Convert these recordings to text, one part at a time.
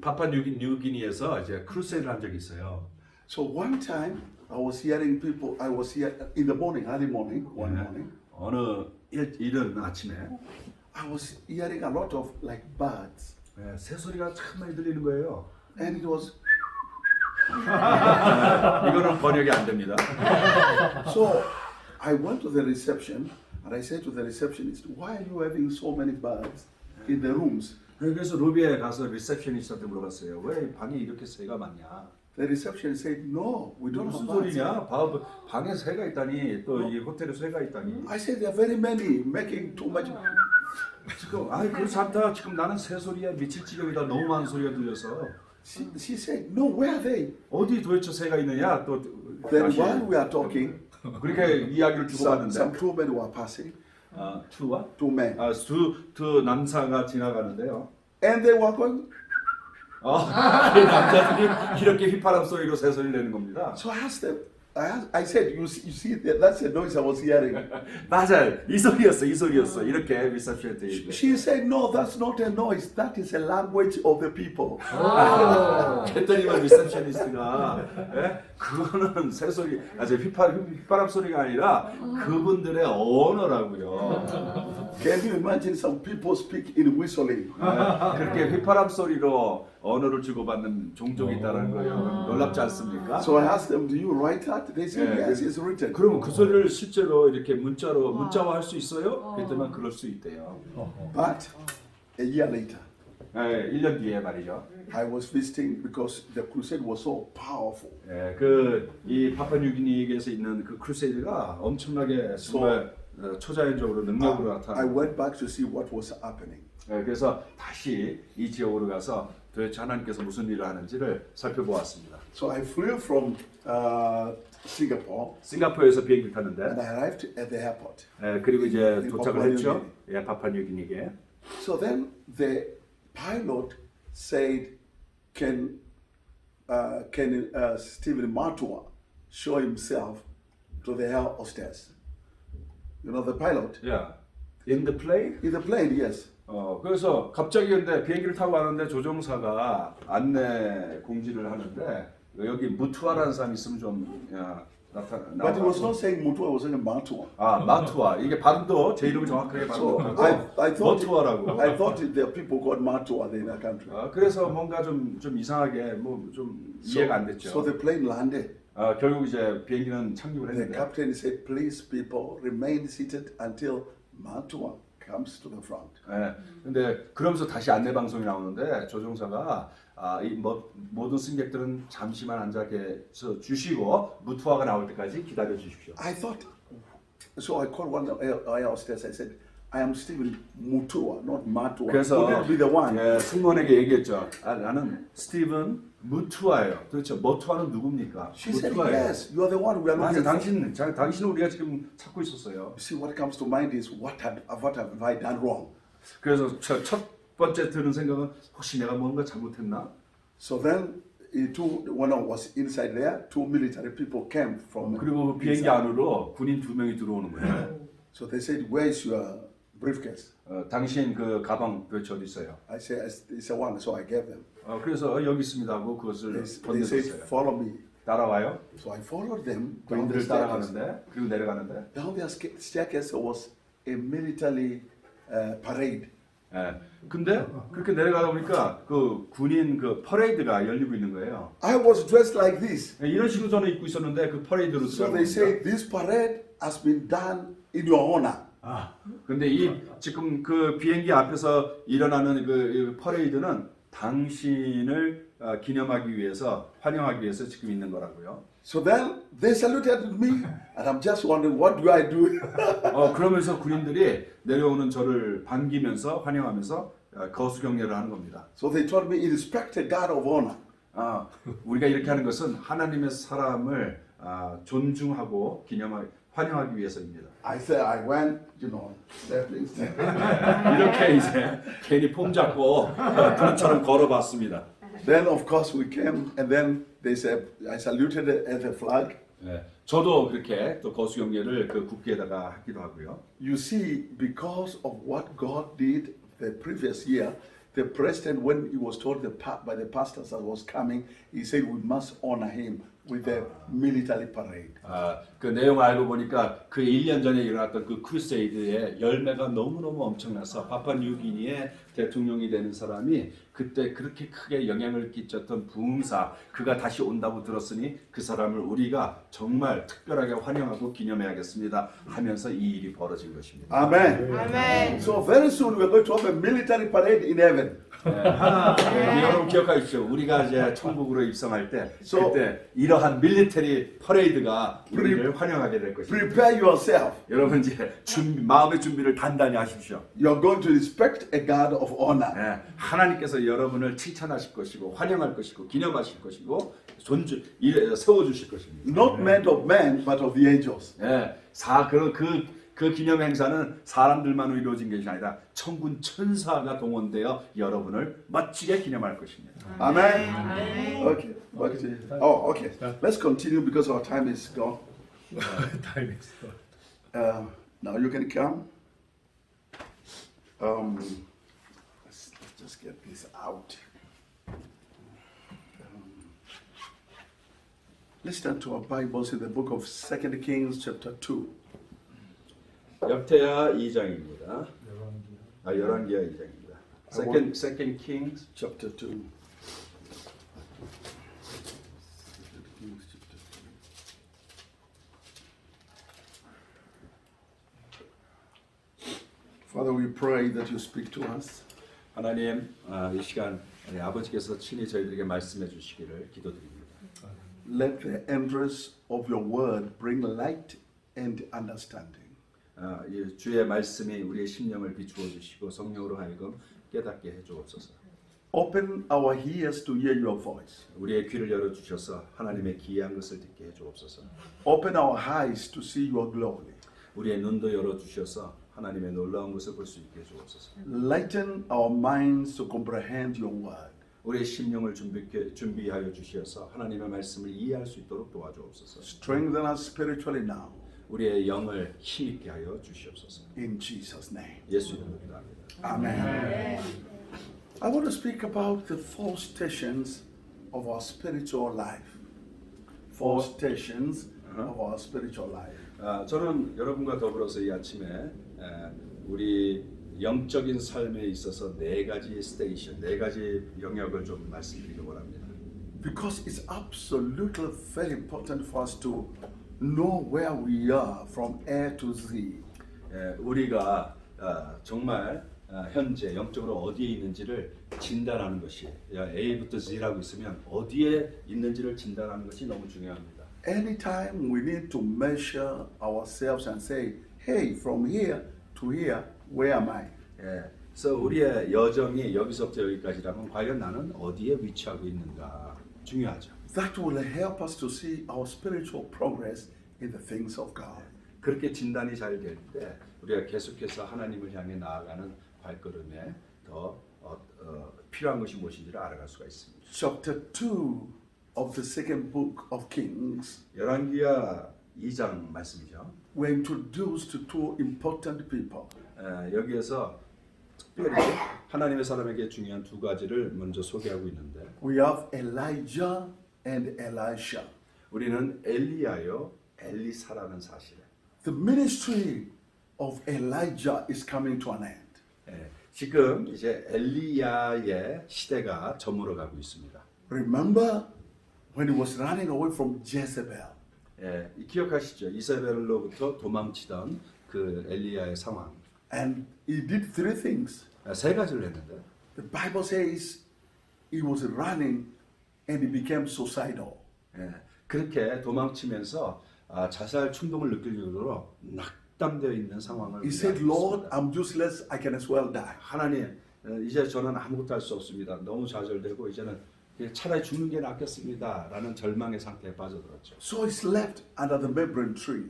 파푸아뉴기니에서 이제 크루세이드를 한 적이 있어요. So one time I was hearing people. I was here in the morning, early morning, one morning. 어느 이른 아침에 I was hearing a lot of like birds, 새소리가 참 많이 들리는 거예요. and it was 이거는 번역이 안 됩니다. so. I went to the reception and I said to the receptionist, "Why are you having so many birds in the rooms?" 그래서 로비에 가서 리셉셔니스트한테 물어봤어요. 왜 방에 이렇게 새가 많냐? The receptionist said, "No, we don't 무슨 have birds." 소리냐? 방에 새가 있다니 또 이 호텔에 새가 있다니. I said, "There are very many, making too much." 지금 그렇지 않다. 지금 나는 새 소리에 미칠 지경이다. 너무 많은 소리가 들려서. She said, "No, where are they?" 어디 도대체 새가 있느냐? 또 Then 다시 while we are talking, 그렇게 이야기를 some 주고받는데 two men were passing, 투와 two men, 두 남사가 지나가는데요. and they were going. 그 남자들이 이렇게 휘파람 소리로 새소리를 내는 겁니다. So I asked them. I said, "You see, that's the noise I was hearing." 맞아, 이 소리였어. 이렇게 리셉션한테 얘기해. She said, "No, that's not a noise. That is a language of the people." 그랬더니만 리셉셔니스트가 그거는 새소리, 휘파람 소리가 아니라 그분들의 언어라고요. Can you imagine some people speak in whistling? 그렇게 휘파람 소리로 언어를 주고받는 종족이 있다는 거예요. 놀랍지 않습니까? So I asked them, "Do you write that?" They said, Yeah. "Yes, it's written." 그러면 그 소리를 실제로 이렇게 문자화할 수 있어요? 그랬더니 그럴 수 있대요. But a year later, 1년 뒤에 말이죠. I was visiting because the crusade was so powerful. 이 파푸아뉴기니에서 있는 그 크루세이드가 엄청나게 정말 초자연적으로 능력으로 I 나타나는. went back to see what was happening. 그래서 다시 이 지역으로 가서 도대체 하나님께서 무슨 일을 하는지를 살펴보았습니다. So I flew from Singapore 싱가포르에서 비행기를 and 탔는데, I arrived at the airport. 그리고 이제 In 도착을 Papua New 했죠. 파푸아뉴기니에. So then the pilot said, "Can Stephen Matua show himself to the air hostess?" You know the pilot In the plane? in the plane. Yes. 그래서 갑자기 근데 비행기를 타고 가는데 조종사가 안내 공지를 하는데 여기 무투아라는 사람이 있으면 좀 But he was not saying Mutua, he was saying Matua. 마투아, 이게 발음도 제 이름을 정확하게 발음 So 못하고 I 머투아라고. thought there are people called Matua in our country. 그래서 뭔가 좀 이상하게 좀 이해가 안 됐죠. So the plane landed. 결국 이제 비행기는 착륙을 The 했는데 captain said, "Please, people, remain seated until Matua comes to the front." 근데 그러면서 다시 안내 방송이 나오는데 조종사가 모든 승객들은 잠시만 앉아 계셔 주시고 무투아가 나올 때까지 기다려 주십시오. I thought, so I called one air hostess. I said, "I am Stephen Mutua, not Matua. 그래서 Would it be the one?" 승무원에게 얘기했죠. 나는 스티븐 무투아예요. 도대체 머투아는 누굽니까? She said, 무투아예요. "Yes, you are the one we are 맞아, looking for." 당신은 우리가 지금 찾고 있었어요. You see, what comes to mind is what have I done wrong? 그래서 첫 번째 드는 생각은 혹시 내가 뭔가 잘못했나? So then, when I was inside there, two military people came from. 그리고 비행기 안으로 군인 2명이 들어오는 거예요. So they said, "Where is your briefcase?" 당신 그 가방 도대체 어디 있어요? I said, "It's a one." So I gave them. 그래서 여기 있습니다 하고 그것을 They said, 건네줬어요. "Follow me." 따라와요. So I followed them down the 군인들을 staircase. 따라가는데 그리고 내려가는데 Down the staircase was a military parade. 근데 그렇게 내려가다 보니까 그 군인 그 퍼레이드가 열리고 있는 거예요. I was dressed like this. 이런 식으로 저는 입고 있었는데 그 퍼레이드로 So 들어가는 they say 겁니다. this parade has been done in your honor. 근데 지금 그 비행기 앞에서 일어나는 그 퍼레이드는 당신을 기념하기 위해서 환영하기 위해서 지금 있는 거라고요. So then they saluted me, and I'm just wondering, what do I do? 그러면서 군인들이 내려오는 저를 반기면서 환영하면서 거수 경례를 하는 겁니다. So they told me, "Respect a guard of honor." 우리가 이렇게 하는 것은 하나님의 사람을 존중하고 환영하기 위해서입니다. I said, I went, stepping. 이렇게 이제 괜히 폼 잡고 그처럼 걸어봤습니다. Then of course we came, and then they said, I saluted at the flag. 저도 그렇게 또 거수 경례를 그 국기에다가 하기도 하고요. You see, because of what God did the previous year, the president, when he was told by the pastors that was coming, he said we must honor him with the military parade. 그 내용 알고 보니까 그 1년 전에 일어났던 그 크루세이드의 열매가 너무너무 엄청나서 파푸아뉴기니의 대통령이 되는 사람이 그때 그렇게 크게 영향을 끼쳤던 부흥사 그가 다시 온다고 들었으니 그 사람을 우리가 정말 특별하게 환영하고 기념해야겠습니다 하면서 이 일이 벌어진 것입니다. Amen. Amen. So very soon we're going to have a military parade in heaven. 여러분 기억하십시오. 우리가 이제 천국으로 입성할 때 So- 그때 이러한 밀리터리 퍼레이드가 우리를 환영하게 될 것입니다. Prepare yourself. 여러분 이제 마음의 준비를 단단히 하십시오. You're going to respect a God of honor. 하나님께서 여러분을 칭찬하실 것이고 환영할 것이고 기념하실 것이고 세워주실 것입니다. Not men of men, but of the angels. 그 기념 행사는 사람들만 이루어진 것이 아니라 천군 천사가 동원되어 여러분을 멋지게 기념할 것입니다. Amen. Okay. Back to you. Oh, okay. Let's continue because our time is gone. Time is gone. Now you can come. Let's just get this out. Let's turn to our Bibles in the book of 2 Kings chapter 2. 역대하 2장입니다. 열왕기하 2장입니다. Second Kings Chapter 2. Father, we pray that you speak to us. 하나님 이 시간 우리 아버지께서 친히 저희들에게 말씀해 주시기를 기도드립니다. Let the entrance of your word bring light and understanding. 이 주의 말씀이 우리의 심령을 비추어 주시고 성령으로 하여금 깨닫게 해 주옵소서. Open our ears to hear your voice. 우리의 귀를 열어 주셔서 하나님의 기이한 것을 듣게 해 주옵소서. Open our eyes to see your glory. 우리의 눈도 열어 주셔서 하나님의 놀라운 것을 볼 수 있게 해 주옵소서. Lighten our minds to comprehend your word. 우리의 심령을 준비하여 주셔서 하나님의 말씀을 이해할 수 있도록 도와주옵소서. Strengthen us spiritually now. 우리의 영을 힘있게 하여 주시옵소서. In Jesus' name. 예수 이름으로 기도합니다. Amen. I want to speak about the four stations of our spiritual life. Four stations of our spiritual life. 저는 여러분과 더불어서 이 아침에 우리 영적인 삶에 있어서 네 가지 스테이션, 네 가지 영역을 좀 말씀드리기 원합니다. Because it's absolutely very important for us to know where we are from A to Z. 우리가 정말 현재 영적으로 어디에 있는지를 진단하는 것이 A부터 Z라고 있으면 어디에 있는지를 진단하는 것이 너무 중요합니다. Anytime we need to measure ourselves and say, hey, from here to here, where am I? 그래서 우리의 여정이 여기서부터 여기까지라면 과연 나는 어디에 위치하고 있는가 중요하죠. That will help us to see our spiritual progress in the things of God. 그렇게 진단이 잘 될 때 우리가 계속해서 하나님을 향해 나아가는 발걸음에 더 필요한 것이 무엇인지를 알아갈 수가 있습니다. Chapter 2 of the second book of Kings, 열왕기하 2장 말씀이죠. we're introduced to two important people. 여기에서 특별히 하나님의 사람에게 중요한 두 가지를 먼저 소개하고 있는데 We have Elijah and Elisha. 우리는 엘리야요 엘리사라는 사실. The ministry of Elijah is coming to an end. 지금 이제 엘리야의 시대가 저물어 가고 있습니다. Remember when he was running away from Jezebel? 기억하시죠? 이세벨로부터 도망치던 그 엘리야의 상황. And he did three things. 세 가지를 했는데 The Bible says he was running and he became suicidal. 그렇게 도망치면서 자살 충동을 느낄 정도로 낙담되어 있는 상황을 He said, 우리가 Lord, 알고 있습니다. I'm useless. I can as well die. 하나님, 이제 저는 아무것도 할 수 없습니다. 너무 좌절되고 이제는 차라리 죽는 게 낫겠습니다. 라는 절망의 상태에 빠져들었죠. So he slept under the mandrake tree.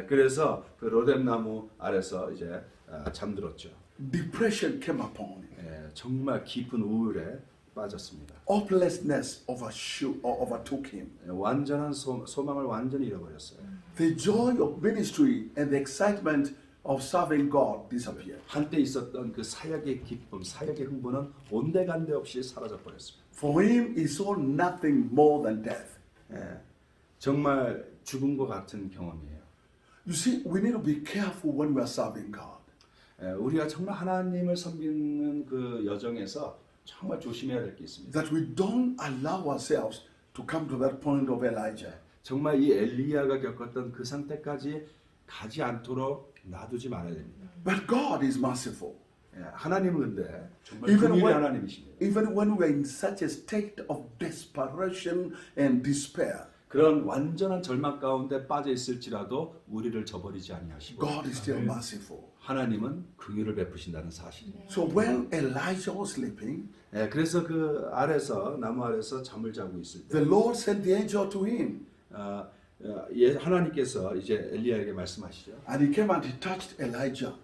그래서 그 로뎀나무 아래서 이제 잠들었죠. Depression came upon him. 정말 깊은 우울에 빠졌습니다. Hopelessness overtook him. 완전한 소망을 완전히 잃어버렸어요. The joy of ministry and the excitement of serving God disappeared. 한때 있었던 그 사역의 기쁨, 사역의 흥분은 온데간데 없이 사라져 버렸습니다. For him, he saw nothing more than death. 예, 정말 죽음과 같은 경험이에요. You see, we need to be careful when we are serving God. 예, 우리가 정말 하나님을 섬기는 그 여정에서 정말 조심해야 될 게 있습니다. That we don't allow ourselves to come to that point of Elijah. 정말 이 엘리야가 겪었던 그 상태까지 가지 않도록 놔두지 말아야 됩니다. But God is merciful. 예, 하나님은 근데 정말 Even 긍휼의 when- 하나님이십니다. Even when we're in such a state of desperation and despair, 그런 완전한 절망 가운데 빠져 있을지라도 우리를 저버리지 아니하시고 God is still merciful. 하나님은 긍휼을 베푸신다는 사실입니다. So when Elijah was sleeping, 예, 그래서 그 아래서 나무 아래서 잠을 자고 있을 때 the Lord sent the angel to him. 하나님께서 이제 엘리야에게 말씀하시죠. And he came and he touched Elijah.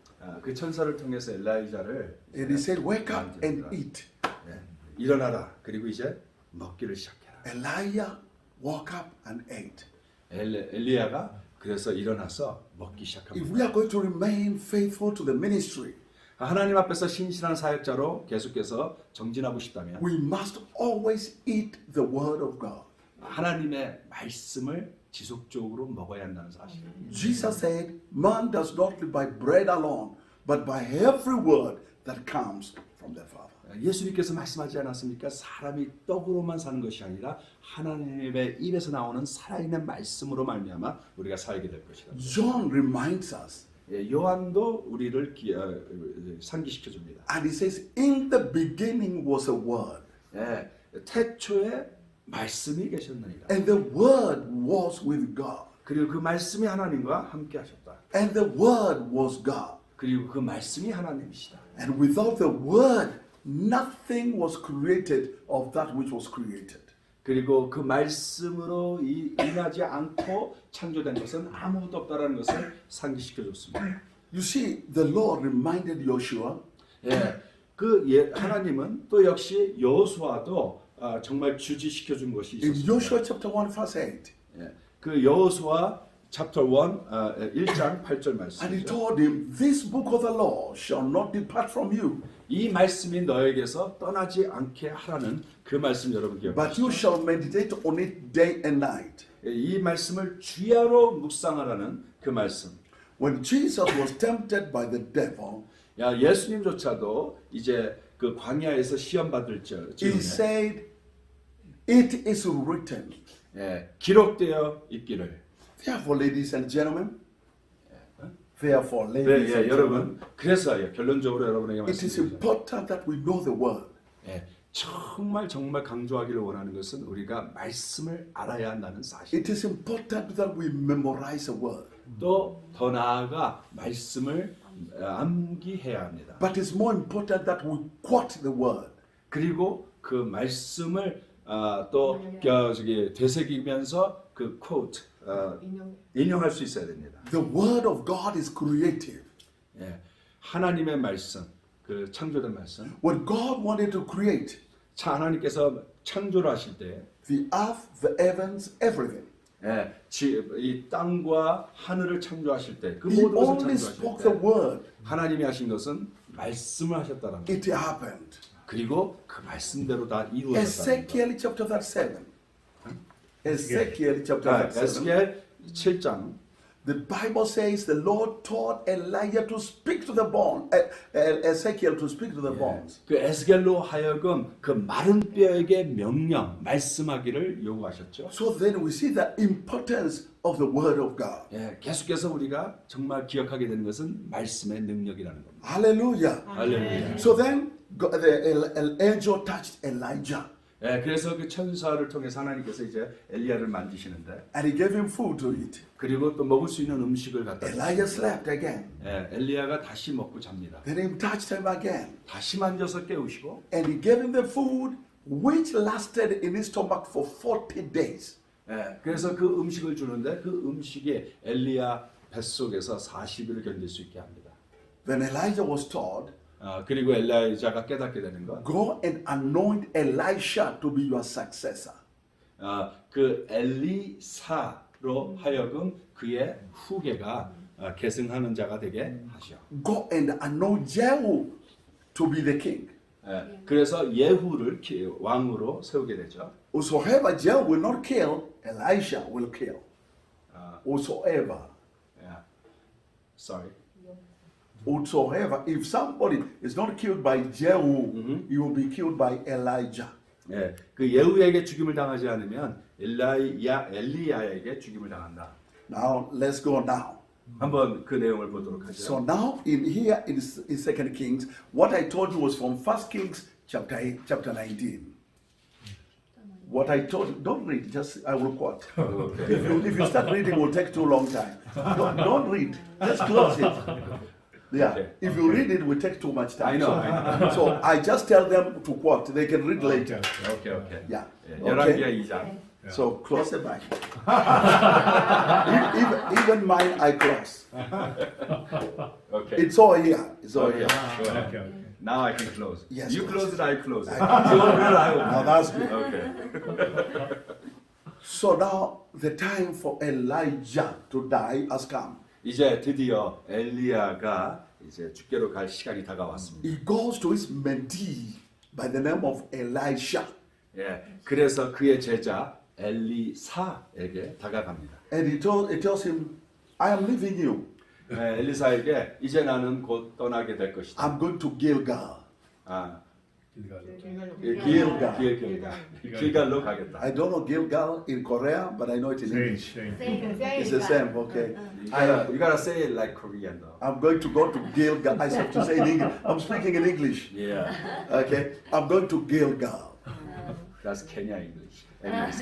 그 천사를 통해서 엘리야를 And he said, wake up and eat. 예, 일어나라. 그리고 이제 먹기를 시작해라. Elijah woke up and ate. 엘리야가 그래서 일어나서 먹기 If 시작합니다. we are going to remain faithful to the ministry, 하나님 앞에서 신실한 사역자로 계속해서 정진하고 싶다면 we must always eat the word of God. 하나님의 말씀을 지속적으로 먹어야 한다는 사실. Jesus said, man does not live by bread alone, but by every word that comes from the Father. 예수님께서 말씀하지 않았습니까? 사람이 떡으로만 사는 것이 아니라 하나님의 입에서 나오는 살아있는 말씀으로 말미암아 우리가 살게 될 것이다. John reminds us, 요한도 우리를 상기시켜 줍니다. and he says, in the beginning was a word, 예, 태초에 말씀이 계셨느니라. and the word was with God, 그리고 그 말씀이 하나님과 함께 하셨다. and the word was God. 그리고 그 말씀이 하나님이시다. And without the word, nothing was created of that which was created. 그리고 그 말씀으로 임하지 않고 창조된 것은 아무것도 없다라는 것을 상기시켜 줬습니다. You see, the Lord reminded Joshua 예, 하나님은 또 역시 여호수아도 정말 주지시켜 준 것이 in 있었습니다. Joshua chapter 1 verse 8. 예, 그 여호수아 chapter 1 1장 8절 And he 말씀이죠. told him, this book of the law shall not depart from you, 이 말씀이 너에게서 떠나지 않게 하라는 그 말씀 여러분 but 기억하시죠? you shall meditate on it day and night. 예, 이 말씀을 주야로 묵상하라는 그 말씀. When Jesus was tempted by the devil, 야, 예수님조차도 이제 그 광야에서 시험 받을 he 즈음에 said, it is written. 예, 기록되어 있기를. Therefore, ladies and gentlemen, therefore, 네, ladies 예, and 여러분 gentlemen, 그래서 결론적으로 여러분에게 it is 말씀드리죠. important that we know the word. 예, 정말 강조하기를 원하는 것은 우리가 말씀을 알아야 한다는 사실. It is important that we memorize the word. 또 더 나아가 말씀을 암기해야 합니다. But it's more important that we quote the word. 그리고 그 말씀을 또 되새기면서 그 quote 인용할 수 있어야 됩니다. The word of God is creative. 예, 하나님의 말씀, 그 창조된 말씀. When God wanted to create 하나님께서 창조를 하실 때, the earth, the heavens, everything, 예, 이 땅과 하늘을 창조하실 때, 그 He 모든 것을 only 창조하실 spoke the 때, word. 하나님이 하신 것은 말씀을 하셨다라는 것. It happened. 그리고 그 말씀대로 다 이루어졌다는 것. Ezekiel chapter 7. Ezekiel chapter 7. 에스겔 7장. The Bible says the Lord taught Elijah to speak to the bone, Ezekiel to speak to the bones. 그 에스겔로 하여금 그 마른 뼈에게 명령, 말씀하기를 요구하셨죠. So then we see the importance of the word of God. 예, 계속해서 우리가 정말 기억하게 되는 것은 말씀의 능력이라는 겁니다. Hallelujah. 할렐루야. So then the angel touched Elijah 예, 그래서 그 천사를 통해서 하나님께서 이제 엘리야를 만지시는데, and he gave him food to eat. 그리고 또 먹을 수 있는 음식을 갖다 Elijah 주셨습니다. slept again. 예, 엘리야가 다시 먹고 잡니다. Then he touched him again. 다시 만져서 깨우시고, And he gave him the food which lasted in his stomach for 40 days. 예, 그래서 그 음식을 주는데 그 음식이 엘리야 뱃속에서 40일을 견딜 수 있게 합니다. Then Elijah was told, 그리고 엘리야가 깨닫게 되는 것, go and anoint Elisha to be your successor. 그 엘리사로 하여금 그의 후계가 계승하는 자가 되게 하시오. Go and anoint Jehu to be the king. 예, 그래서 예후를 왕으로 세우게 되죠. Whosoever Jehu will not kill, Elisha will kill. Whosoever. 예, sorry. Whosoever. If somebody is not killed by Jehu, he will be killed by Elijah. 예, 그 예후에게 죽임을 당하지 않으면 엘리야에게 죽임을 당한다. Now let's go now. 한번 그 내용을 보도록 하죠. So now in here in Second Kings, what I told you was from First Kings chapter 19. What I told you, don't read, just I will quote. If you start reading, it will take too long time. Don't read, just close it. Yeah, Okay. if you read it, it will take too much time. I know. So I just tell them to quote. They can read later. 오케이. Yeah. 예, Okay. 열왕기하 2장. So close the Bible. even mine, I close. 오케이. It's all here. It's all Okay. here. Okay. Now I can close. Yes, You close. close it, I close it. I You open it, I Now open that's good. it. Okay. So now the time for Elijah to die has come. 이제 드디어 엘리야가 이제 죽게로 갈 시간이 다가왔습니다. He goes to his mentee by the name of Elisha. 예, 그래서 그의 제자 엘리사에게 다가갑니다. And he tells him, I am leaving you. 예, 엘리사에게 이제 나는 곧 떠나게 될 것이다. I'm going to Gilgal. 아, Gilgal. 길갈로 가겠다. I don't know Gilgal in Korea, but I know it in English. Same. It's the same, okay. You gotta say it like Korean though. I'm going to go to Gilgal. I have to say in English. I'm speaking in English. Yeah, Okay. I'm going to Gilgal. that's Kenya English. Anyways.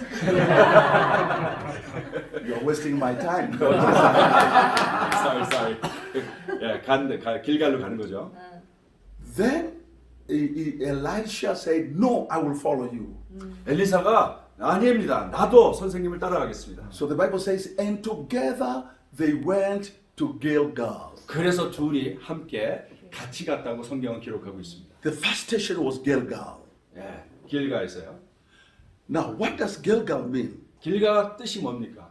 You're wasting my time. sorry. 예, 길갈로 가는 거죠. Then Elisha said, No, I will follow you. 엘리사가 아닙니다. 나도 선생님을 따라가겠습니다. So the Bible says, and together they went to Gilgal. 그래서 둘이 함께 같이 갔다고 성경은 기록하고 있습니다. The first station was Gilgal. 예, 길가에서요. Now, what does Gilgal mean? 길가 뜻이 뭡니까?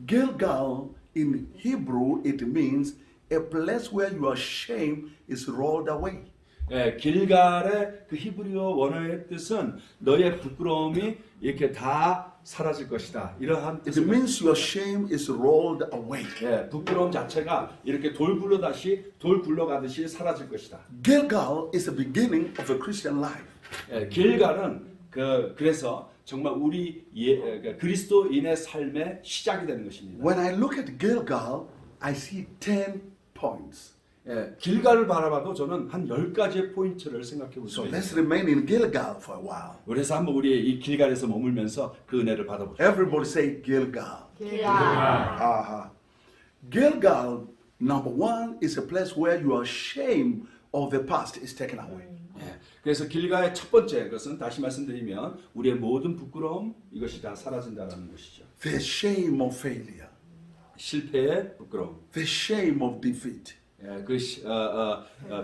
Gilgal in Hebrew, it means a place where your shame is rolled away. 예, 길갈의 그 히브리어 원어의 뜻은 너의 부끄러움이 이렇게 다 사라질 것이다. 이러한 It 뜻입니다. means your shame is rolled away. 예, 부끄러움 자체가 이렇게 돌 굴러가듯이 사라질 것이다. Gilgal is the beginning of a Christian life. 예, 길갈은 그래서 정말 우리 그리스도인의 삶의 시작이 되는 것입니다. When I look at Gilgal, I see 10 points. 예, 길갈을 바라봐도 저는 한 10가지의 포인트를 생각해 볼 수 So 있습니다. let's remain in Gilgal for a while. 그래서 한번 우리 이 길갈에서 머물면서 그 은혜를 받아보죠. Everybody say Gilgal. Uh-huh. Gilgal, number one, is a place where your shame of the past is taken away. 예, 그래서 길가의 첫 번째 것은 다시 말씀드리면 우리의 모든 부끄러움 이것이 다 사라진다는 것이죠. The shame of failure, 실패의 부끄러움, the shame of defeat, 예,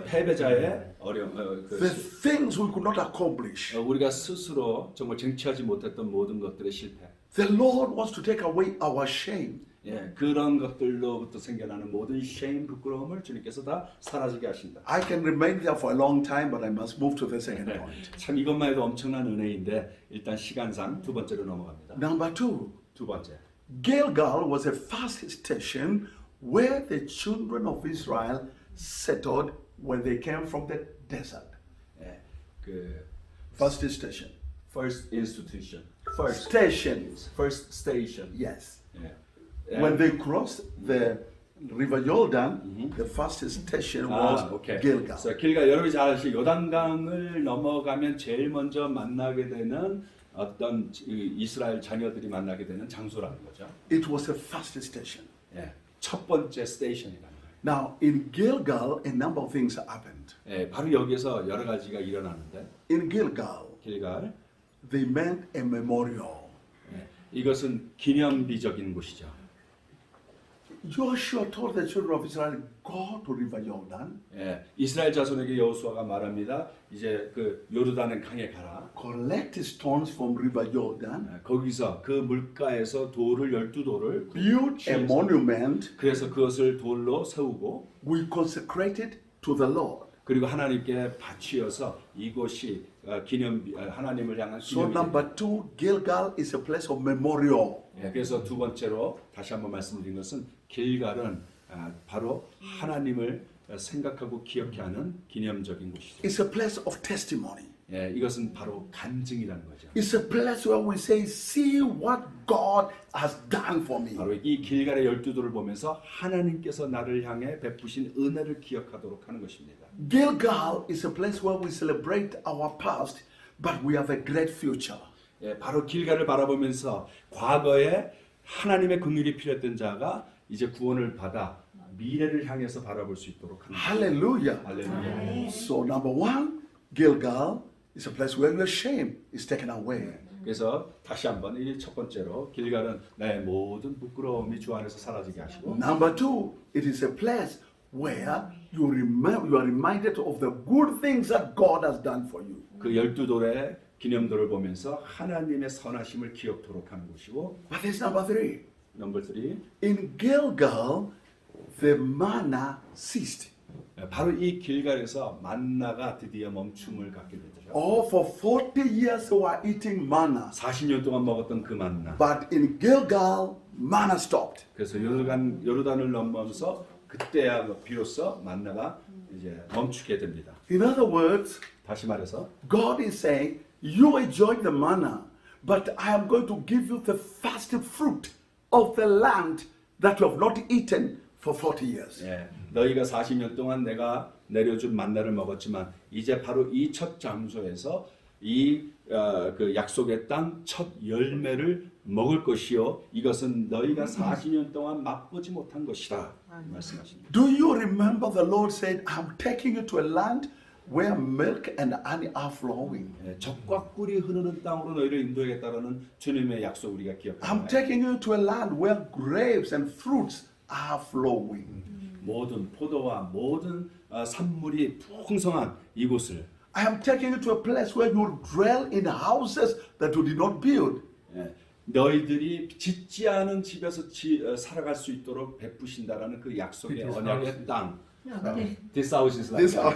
패배자의 어려움, the things we could not accomplish. 우리가 스스로 정말 쟁취하지 못했던 모든 것들의 실패. The Lord wants to take away our shame. 예, 그런 것들로부터 생겨나는 모든 shame, 부끄러움을 주님께서 다 사라지게 하신다. I can remain there for a long time, but I must move to the second point. 참 이것만 해도 엄청난 은혜인데 일단 시간상 두 번째로 넘어갑니다. Number two, 두 번째. Gilgal was a first station where the children of Israel settled when they came from the desert. 예, 그 First station. first institution, Stations. first station. Yes. 예. When they crossed the River Jordan, the first station was 오케이. Gilgal. 그래서 길가 여러분이 잘 아시죠? 요단강을 넘어가면 제일 먼저 만나게 되는 어떤 이스라엘 자녀들이 만나게 되는 장소라는 거죠. It was the first station. 예, 첫 번째 스테이션이라는 거예요. Now, in Gilgal, a number of things happened. 예, 바로 여기서 여러 가지가 일어나는데 In Gilgal, 길갈 they made a memorial. 예, 이것은 기념비적인 곳이죠. Joshua told the children of Israel, go to River Jordan, 예, 이스라엘 자손에게 여호수아가 말합니다. 이제 그 요르단의 강에 가라. collect stones from River Jordan, 예, 거기서 그 물가에서 돌을 12돌을 build a monument, 그래서 그것을 돌로 세우고 we consecrate it to the Lord. 그리고 하나님께 바치어서 이곳이 하나님을 향한 So 기념이 number two, Gilgal is a place of memorial. 예, 그래서 두 번째로 다시 한번 말씀드린 것은 길갈은 바로 하나님을 생각하고 기억해 하는 기념적인 곳이죠. It's a place of testimony. 예, 이것은 바로 간증이라는 거죠. It's a place where we say, see what God has done for me. 바로 이 길갈의 12도를 보면서 하나님께서 나를 향해 베푸신 은혜를 기억하도록 하는 것입니다. Gilgal is a place where we celebrate our past, but we have a great future. 예, 바로 길갈을 바라보면서 과거에 하나님의 긍휼이 필요했던 자가 이제 구원을 받아 미래를 향해서 바라볼 수 있도록 하는 거죠. Hallelujah. 할렐루야. So number one, Gilgal is a place where your shame is taken away. 그래서 다시 한번 이 첫 번째로 길갈은 나의 모든 부끄러움이 주 안에서 사라지게 하시고 Number two, it is a place where you are reminded of the good things that God has done for you. 그 12돌의 기념돌을 보면서 하나님의 선하심을 기억토록 하는 곳이고 But there's number three. 넘버 3 In Gilgal, the manna ceased. 바로 이 길갈에서 만나가 드디어 멈춤을 갖게 되죠. Oh, for 40 years they were eating manna. 40년 동안 먹었던 그 만나. But in Gilgal, manna stopped. 그래서 요르단을 넘어서 그때야 비로소 만나가 이제 멈추게 됩니다. In other words, 다시 말해서 God is saying, you enjoy the manna, but I am going to give you the first fruit of the land that you have not eaten for 40 years. 예, 너희가 40년 동안 내가 내려준 만나를 먹었지만 이제 바로 이 첫 장소에서 그 약속의 땅 첫 열매를 먹을 것이요 이것은 너희가 40년 동안 맛보지 못한 것이다 말씀하십니다. Do you remember the Lord said, I'm taking you to a land where milk and honey are flowing? 예, 젖과 꿀이 흐르는 땅으로 너희를 인도하겠다라는 주님의 약속 우리가 I'm 기억합니다. taking you to a land where grapes and fruits are flowing. 모든 포도와 모든 산물이 풍성한 이곳을 I am taking you to a place where you will dwell in houses that you did not build. 예, 너희들이 짓지 않은 집에서 살아갈 수 있도록 베푸신다라는 그 약속의 언약의 땅. This house is like This that.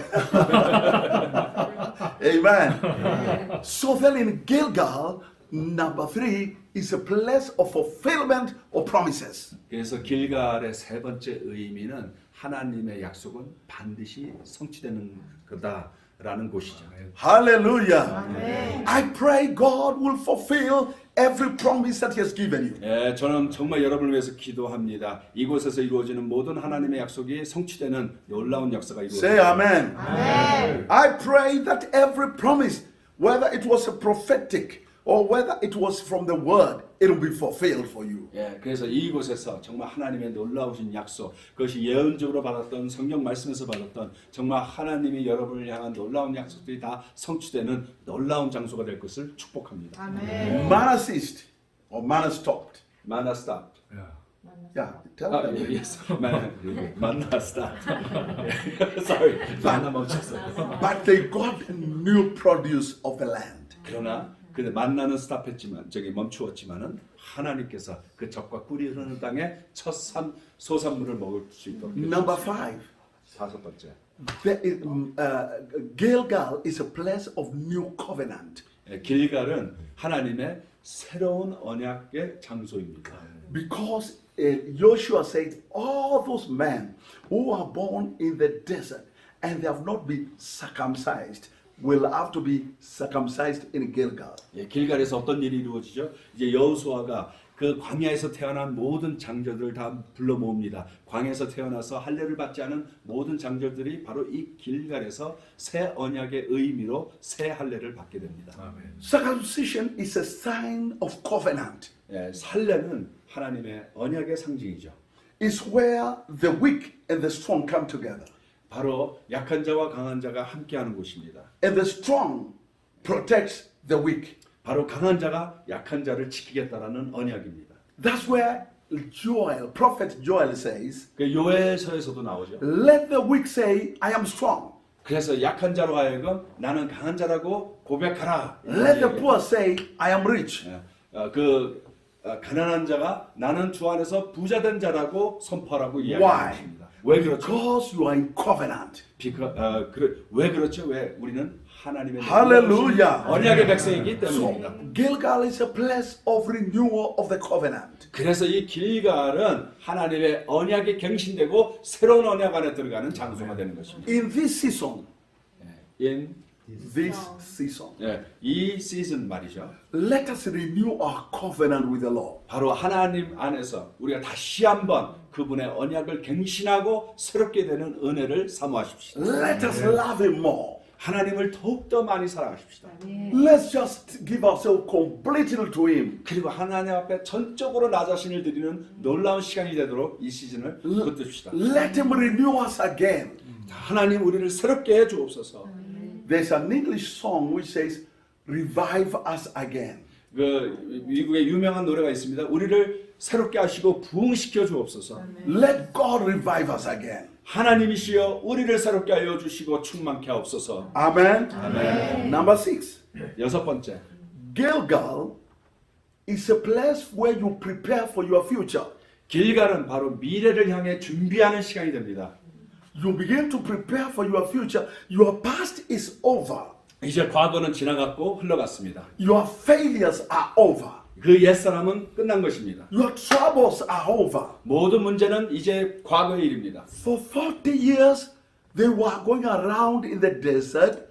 Amen. So then in Gilgal, number 3 is a place of fulfillment of promises. 그래서 길갈의 세 번째 의미는 하나님의 약속은 반드시 성취되는 거다라는 곳이죠. Hallelujah. I pray God will fulfill every promise that He has given you. 예, 저는 정말 여러분을 위해서 기도합니다. 이곳에서 이루어지는 모든 하나님의 약속이 성취되는 놀라운 역사가 Say 이루어집니다. amen. I pray that every promise, whether it was a prophetic or whether it was from the word, it will be fulfilled for you. 예, 그래서 이곳에서 정말 하나님의 놀라우신 약속, 그것이 예언적으로 받았던 성경 말씀에서 받았던 정말 하나님이 여러분을 향한 놀라운 약속들이 다 성취되는 놀라운 장소가 될 것을 축복합니다. Manna ceased or manna stopped. Manna stopped. Yeah. Yeah, tell 아, them. yes. Manna stopped. Sorry, manna 멈췄어요. But they got new produce of the land. 그러나 근데 만나는 스탑했지만 멈추었지만은 하나님께서 그 젖과 꿀이 흐르는 땅에 첫 소산물을 먹을 수 있도록 Number 해주셨습니다. 5, 다섯 번째 Gilgal is a place of new covenant. 길갈은 하나님의 새로운 언약의 장소입니다. Because Joshua said, all those men who are born in the desert and they have not been circumcised will have to be circumcised in Gilgal. 길갈에서 어떤 일이 이루어지죠? 이제 여호수아가 그 광야에서 태어난 모든 장자들을 다 불러 모읍니다. 광야에서 태어나서 할례를 받지 않은 모든 장자들이 바로 이 길갈에서 새 언약의 의미로 새 할례를 받게 됩니다. Circumcision is a sign of covenant. 할례는 하나님의 언약의 상징이죠. It's where the weak and the strong come together. 바로 약한 자와 강한 자가 함께하는 곳입니다. And the strong protects the weak. 바로 강한 자가 약한 자를 지키겠다라는 언약입니다. That's where Joel, prophet Joel says, 그 요엘서에서도 나오죠. let the weak say, I am strong. 그래서 약한 자로 하여금 나는 강한 자라고 고백하라. Let the poor say, I am rich. 가난한 자가 나는 주 안에서 부자된 자라고 선포하라고 Why? 이야기하는 것입니다. 왜 그렇죠? Because you are in covenant. 왜 그렇죠? 왜 우리는 하나님의 Hallelujah. 언약의 백성이기 So 때문입니다. Gilgal is a place of renewal of the covenant. 그래서 이 길갈은 하나님의 언약이 갱신되고 새로운 언약 안에 들어가는 장소가 되는 것입니다. In this season, In this season, 이 시즌 말이죠. let us renew our covenant with the Lord. 바로 하나님 안에서 우리가 다시 한번 그분의 언약을 갱신하고 새롭게 되는 은혜를 사모하십시오. Let us love Him more. 하나님을 더욱더 많이 사랑하십시다. Let's just give ourselves completely to Him. 그리고 하나님 앞에 전적으로 나 자신을 드리는 놀라운 시간이 되도록 이 시즌을 붙듭시다. Let Him renew us again. 하나님 우리를 새롭게 해 주옵소서. There's an English song which says, revive us again. 그 미국의 유명한 노래가 있습니다. 우리를 새롭게 하시고 부흥시켜 주옵소서. Let God revive us again. 하나님이시여 우리를 새롭게 하여 주시고 충만케 하옵소서. Amen. Number 6. 여섯 번째. Gilgal is a place where you prepare for your future. 길갈은 바로 미래를 향해 준비하는 시간이 됩니다. You begin to prepare for your future. Your past is over. 이제 과거는 지나갔고 흘러갔습니다. Your failures are over. 그 옛사람은 끝난 것입니다. Your troubles are over. 모든 문제는 이제 과거의 일입니다. For 40 years, they were going around in the desert.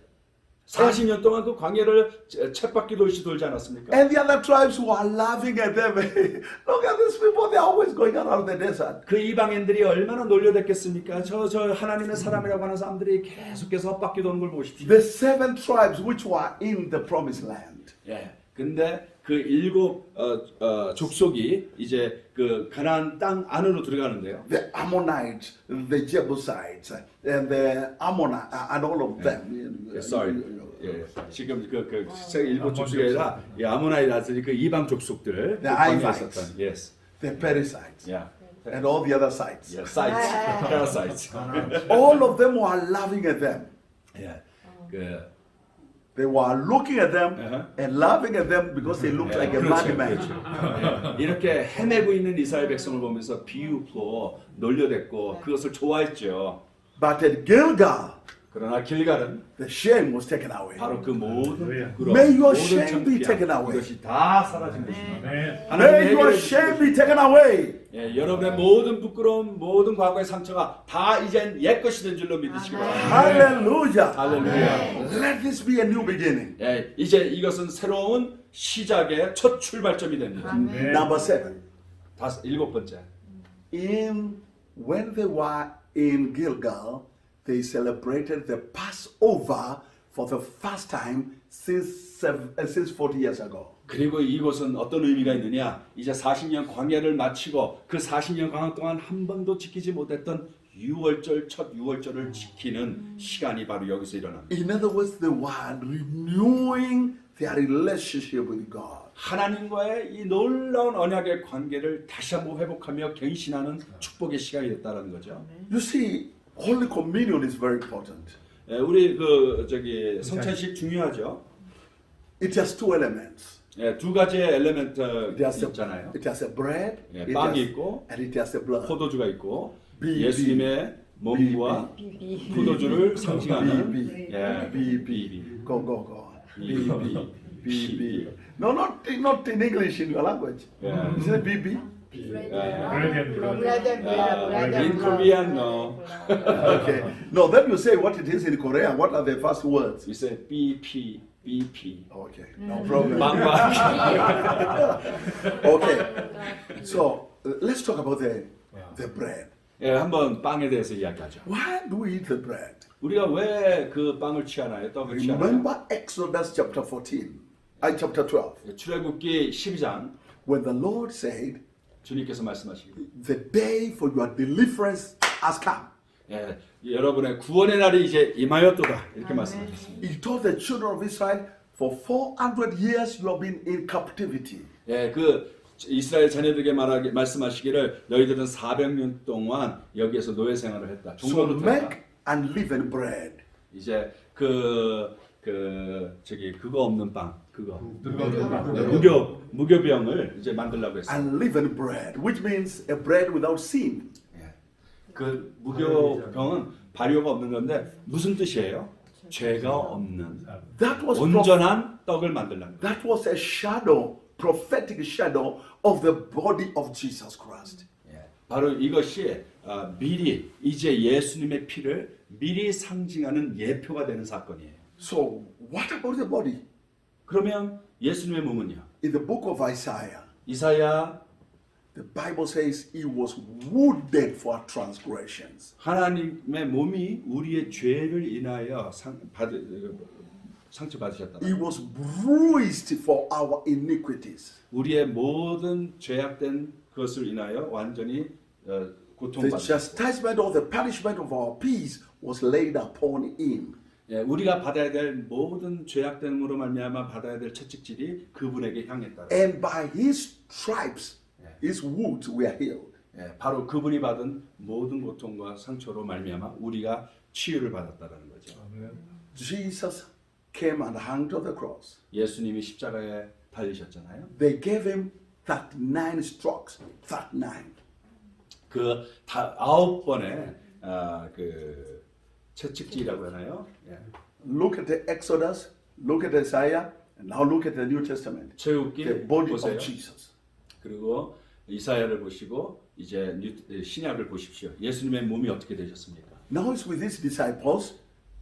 40년 동안 그 광야를 쳇바퀴 돌시 돌지 않았습니까? And the other tribes were laughing at them. Look at these people, they're always going around the desert. 그 이방인들이 얼마나 놀려댔겠습니까? 저 하나님의 사람이라고 하는 사람들이 계속해서 헛바퀴 도는 걸 보십시오. The 7 tribes which were in the promised land. 예. 근데 그 7 족속이 이제 그 가나안 땅 안으로 들어가는데요. The Ammonites, the Jebusites, and the Ammonites, and all of them. Sorry. 예. 지금 그 일본 족속이 아니라 아모나이라든지 그 이방 족속들 The Hivites. yes. The Perizzites, Yeah. and all the other sites. Yeah. Sites. Parasites. All of them were laughing at them. 예. 그 They were looking at them and laughing at them because they looked like a 그렇죠, madman. 그렇죠. 이렇게 헤매고 있는 이스라엘 백성을 보면서 비웃고 놀려댔고 그것을 좋아했죠. But at Gilgal, 그러나 길갈은 the shame was taken away. 바로 그 모든 부끄러움, May your 모든 shame be taken 창피함 away. 그것이 다 사라진 것입니다. Amen. May your 해결해 shame 주시고 be taken away. 예, 여러분의 모든 부끄러움, 모든 과거의 상처가 다 이젠 옛 것이 된 줄로 믿으시기 바랍니다. Hallelujah. 할렐루야. Let this be a new beginning. 예, 이제 이것은 새로운 시작의 첫 출발점이 됩니다. Number 7. 일곱 번째. When they were in Gilgal, they celebrated the Passover for the first time since 40 years ago. 그리고 이곳은 어떤 의미가 있느냐? 이제 40년 광야를 마치고 그 40년 광야 동안 한 번도 지키지 못했던 유월절 첫 유월절을 지키는 시간이 바로 여기서 일어납니다. In other words, they were renewing their relationship with God. 하나님과의 이 놀라운 언약의 관계를 다시 한번 회복하며 갱신하는 축복의 시간이 됐다는 거죠. You see, Holy Communion is very important. 예, 우리 그 성찬식 중요하죠. It has 2 elements. 예, 두 가지의 엘레멘트 It has 있잖아요. it has a bread, 예, it 빵이 has- 있고 and it has a blood. 포도주가 있고 비, 예수님의 몸과 포도주를 상징하는 B, 예, B, B. Go, go, go. B, B, B, B. No, not in English, in your language. Yeah. Isn't it B, B? In Korean, no. Okay. No, then you say what it is in Korean. What are the first words? We say BP, BP. Okay, no problem. 빵과 Okay. So let's talk about the bread. 예, 한번 빵에 대해서 이야기하죠. Why do we eat the bread? 우리가 왜 그 빵을 취하나요? 떡을 취하나요? Remember Exodus chapter 14, chapter 12, 출애굽기 12장 when the Lord said, 주님께서 말씀하시기 "The day for your deliverance has come." 예, 여러분의 구원의 날이 이제 임하였도다 이렇게 말씀하셨습니다. He told the children of Israel, "For 400 years you have been in captivity." 예, 그 이스라엘 자녀들에게 말씀하시기를 너희들은 400년 동안 여기에서 노예 생활을 했다. So 종로로 했다. make unleavened bread. 이제 그거 없는 빵 그거 무교병을 이제 만들려고 했어요. Unleavened bread, which means a bread without sin. 예. 그 무교병은 발효가 없는 건데 무슨 뜻이에요? 죄가 없는 That was 온전한 떡을 만들려는 거예요. that was a shadow, prophetic shadow of the body of Jesus Christ. 예. 바로 이것이 미리 이제 예수님의 피를 미리 상징하는 예표가 되는 사건이에요. So what about the body? 그러면 예수님의 몸은요? In the book of Isaiah, 이사야 the Bible says he was wounded for our transgressions. 하나님의 몸이 우리의 죄를 인하여 상처 받으셨다. He was bruised for our iniquities. 우리의 모든 죄악된 것을 인하여 완전히 The 고통받으셨고 chastisement or the punishment of our peace was laid upon him. 예, 우리가 받아야 될 모든 죄악됨으로 말미암아 받아야 될 채찍질이 그분에게 향했다. And by his stripes, his wounds, we are healed. 예, 바로 그분이 받은 모든 고통과 상처로 말미암아 우리가 치유를 받았다라는 거죠. Jesus came and hung to the cross. 예수님이 십자가에 달리셨잖아요. They gave him 39 strokes. 39. 그 9번의 그 채찍질이라고 하나요? 예. Look at the Exodus, look at Isaiah, and now look at the New Testament. The 최후기 body 보세요. of Jesus. 그리고 이사야를 보시고 이제 신약을 보십시오. 예수님의 몸이 어떻게 되셨습니까? Now he's with his disciples,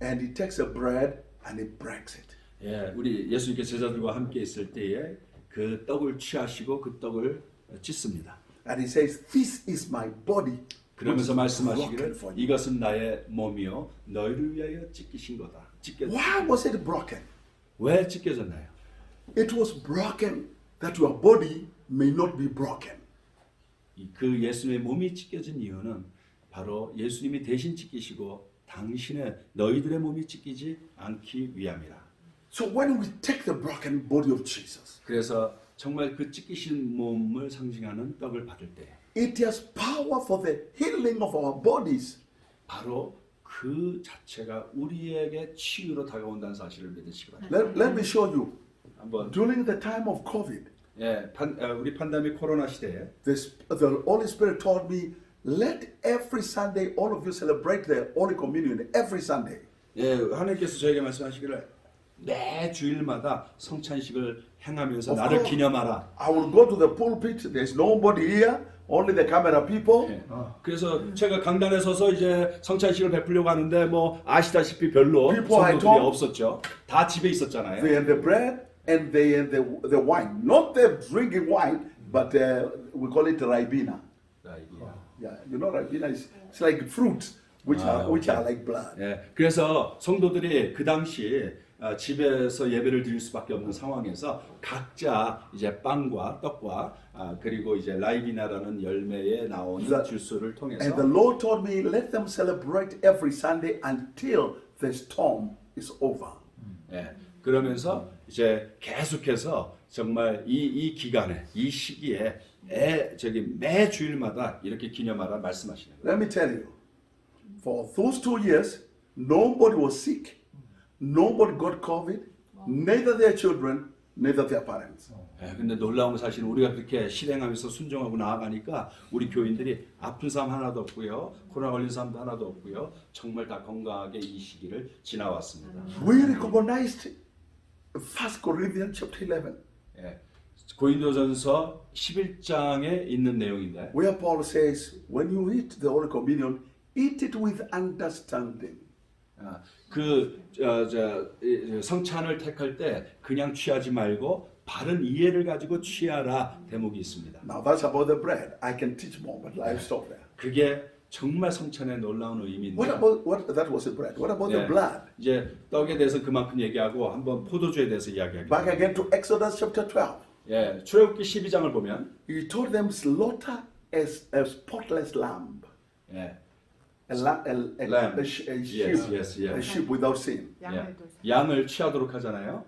and he takes a bread and he breaks it. 예, 우리 예수님께서 제자들과 함께 있을 때에 그 떡을 취하시고 그 떡을 찢습니다. And he says, "This is my body." 그러면서 which is 말씀하시기를 broken for you. 이것은 나의 몸이요 너희를 위하여 찢기신 거다. Why was it broken? 왜 찢겨졌나요? It was broken that your body may not be broken. 그 예수님의 몸이 찢겨진 이유는 바로 예수님이 대신 찢기시고 당신의 너희들의 몸이 찢기지 않기 위함이라. So when we take the broken body of Jesus, 그래서 정말 그 찢기신 몸을 상징하는 떡을 받을 때 it has power for the healing of our bodies. 바로 그 자체가 우리에게 치유로 다가온다는 사실을 믿으시기 바랍니다. Let me show you. 한번 During the time of COVID, 우리 판다믹 코로나 시대에 the Holy Spirit told me, let every Sunday all of you celebrate the Holy Communion every Sunday. 하나님께서 저에게 말씀하시기를 매 주일마다 성찬식을 행하면서 Of 나를 course. 기념하라. I will go to the pulpit. There's nobody here, only the camera people. 그래서 제가 강단에 서서 이제 성찬식을 베풀려고 하는데 뭐 아시다시피 별로 People I 성도들이 talk- 없었죠. 다 집에 있었잖아요. They and the bread and they and the wine. Not the drinking wine, but we call it Ribena. Yeah, you know Ribena is it's like fruits which are like blood. 그래서 성도들이 그 당시 집에서 예배를 드릴 수밖에 없는 상황에서 각자 이제 빵과 떡과 그리고 이제 라이비나라는 열매에 나오는 주스를 통해서 And the Lord told me, let them celebrate every Sunday until the storm is over. 그러면서 이제 계속해서 정말 이 기간에 이 시기에 매 주일마다 이렇게 기념하라 말씀하시는 거예요. Let me tell you, for those 2 years, nobody was sick, nobody got COVID, neither their children, neither their parents. 근데 놀라운 사실은 우리가 그렇게 실행하면서 순종하고 나아가니까 우리 교인들이 아픈 사람 하나도 없고요, 코로나 걸린 사람도 하나도 없고요, 정말 다 건강하게 이 시기를 지나왔습니다. We recognized 1 Corinthians chapter 11, 고린도전서 11장에 있는 내용인데 where Paul says, when you eat the Holy Communion, eat it with understanding. 성찬을 택할 때 그냥 취하지 말고 바른 이해를 가지고 취하라 대목이 있습니다. Now that's about the bread. I can teach more, but I'll stop there. 그게 정말 성찬의 놀라운 의미인데 What about that was the bread? What about the blood? 이제 떡에 대해서 그만큼 얘기하고 한번 포도주에 대해서 이야기하겠습니다. Back again to Exodus chapter 12. 출애굽기 12장을 보면 He told them slaughter a spotless lamb. Lamb. A sheep, Yes. a sheep without sin. 양을 취하도록 하잖아요.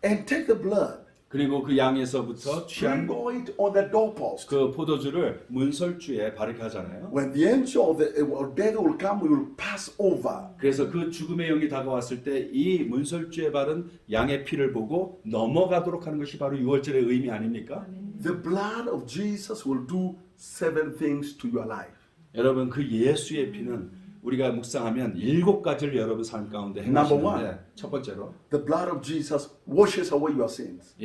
And take the blood. 그리고 그 양에서부터 취한 sprinkle it on the doorpost. 그 포도주를 문설주에 바르게하잖아요. When the angel of the death will come, we will pass over. 그래서 그 죽음의 영이 다가왔을 때 이 문설주에 바른 양의 피를 보고 넘어가도록 하는 것이 바로 유월절의 의미 아닙니까? The blood of Jesus will do 7 things to your life. 여러분 그 예수의 피는 우리가 묵상하면 7가지를 여러분 삶 가운데 Number 행하시는데 첫 번째로 The blood of Jesus washes away your sins.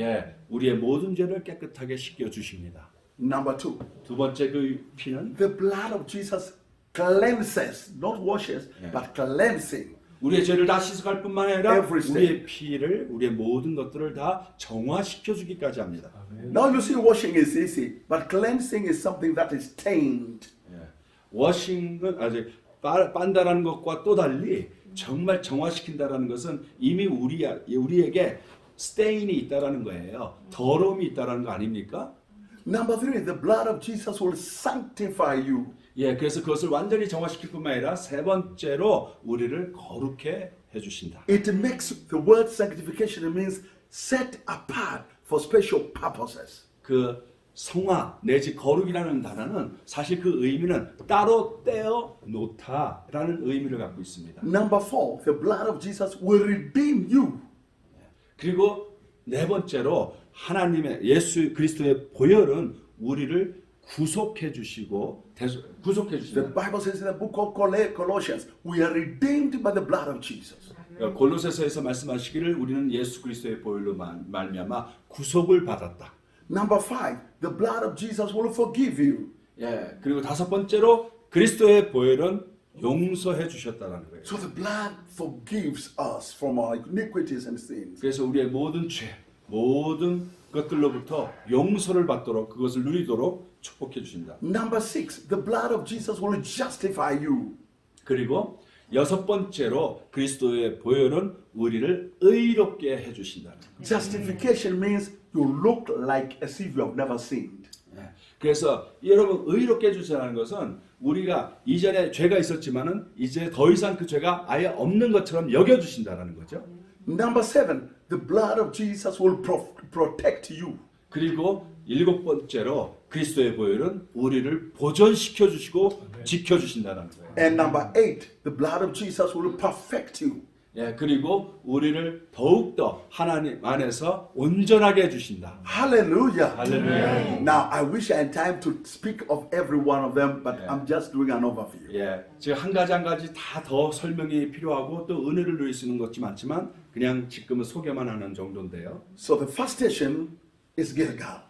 우리의 모든 죄를 깨끗하게 씻겨 주십니다. Number 2, 두 번째 그 피는 the blood of Jesus cleanses, not washes, but cleansing. 우리의 죄를 다 씻어갈 뿐만 아니라 Every sin. 우리의 피를 우리의 모든 것들을 다 정화시켜 주기까지 합니다. Now you see, washing is easy, but cleansing is something that is stained. 워싱은 아직 빤다라는 것과 또 달리 정말 정화시킨다라는 것은 이미 우리에게 스테인이 있다라는 거예요. 더러움이 있다라는 거 아닙니까? Number 3, the blood of Jesus will sanctify you. 그래서 그것을 완전히 정화시킬 뿐만 아니라 세 번째로 우리를 거룩해 해주신다. It makes the word sanctification, it means set apart for special purposes. 그 성화 내지 거룩이라는 단어는 사실 그 의미는 따로 떼어 놓다라는 의미를 갖고 있습니다. Number 4, the blood of Jesus will redeem you. 그리고 네 번째로 하나님의 예수 그리스도의 보혈은 우리를 구속해 주시고 구속해 The 주신다. Bible says in the book of Colossians, we are redeemed by the blood of Jesus. 골로새서에서 말씀하시기를 우리는 예수 그리스도의 보혈로 말미암아 구속을 받았다. Number 5, the blood of Jesus will forgive you. 그리고 다섯 번째로 그리스도의 보혈은 용서해 주셨다는 거예요. So the blood forgives us from our iniquities and sins. 그래서 우리의 모든 죄, 모든 것들로부터 용서를 받도록 그것을 누리도록 축복해 주신다. Number 6, the blood of Jesus will justify you. 그리고 여섯 번째로 그리스도의 보혈은 우리를 의롭게 해 주신다. Justification means you look like as if you have never sinned. 그래서 여러분 의롭게 해주시라는 것은 우리가 이전에 죄가 있었지만은 이제 더 이상 그 죄가 아예 없는 것처럼 여겨주신다는 거죠. Number 7, the blood of Jesus will protect you. 그리고 일곱 번째로 그리스도의 보혈은 우리를 보존시켜 주시고 지켜 주신다는 거예요. And number 8, the blood of Jesus will perfect you. 그리고 우리를 더욱더 하나님 안에서 온전하게 해주신다. Hallelujah. 할렐루야. Now, I wish I had time to speak of every one of them, but I'm just doing an overview. 제가 한 가지 다 더 설명이 필요하고 또 은혜를 누릴 수 있는 것이 많지만 그냥 지금은 소개만 하는 정도인데요. So the first station is Gilgal.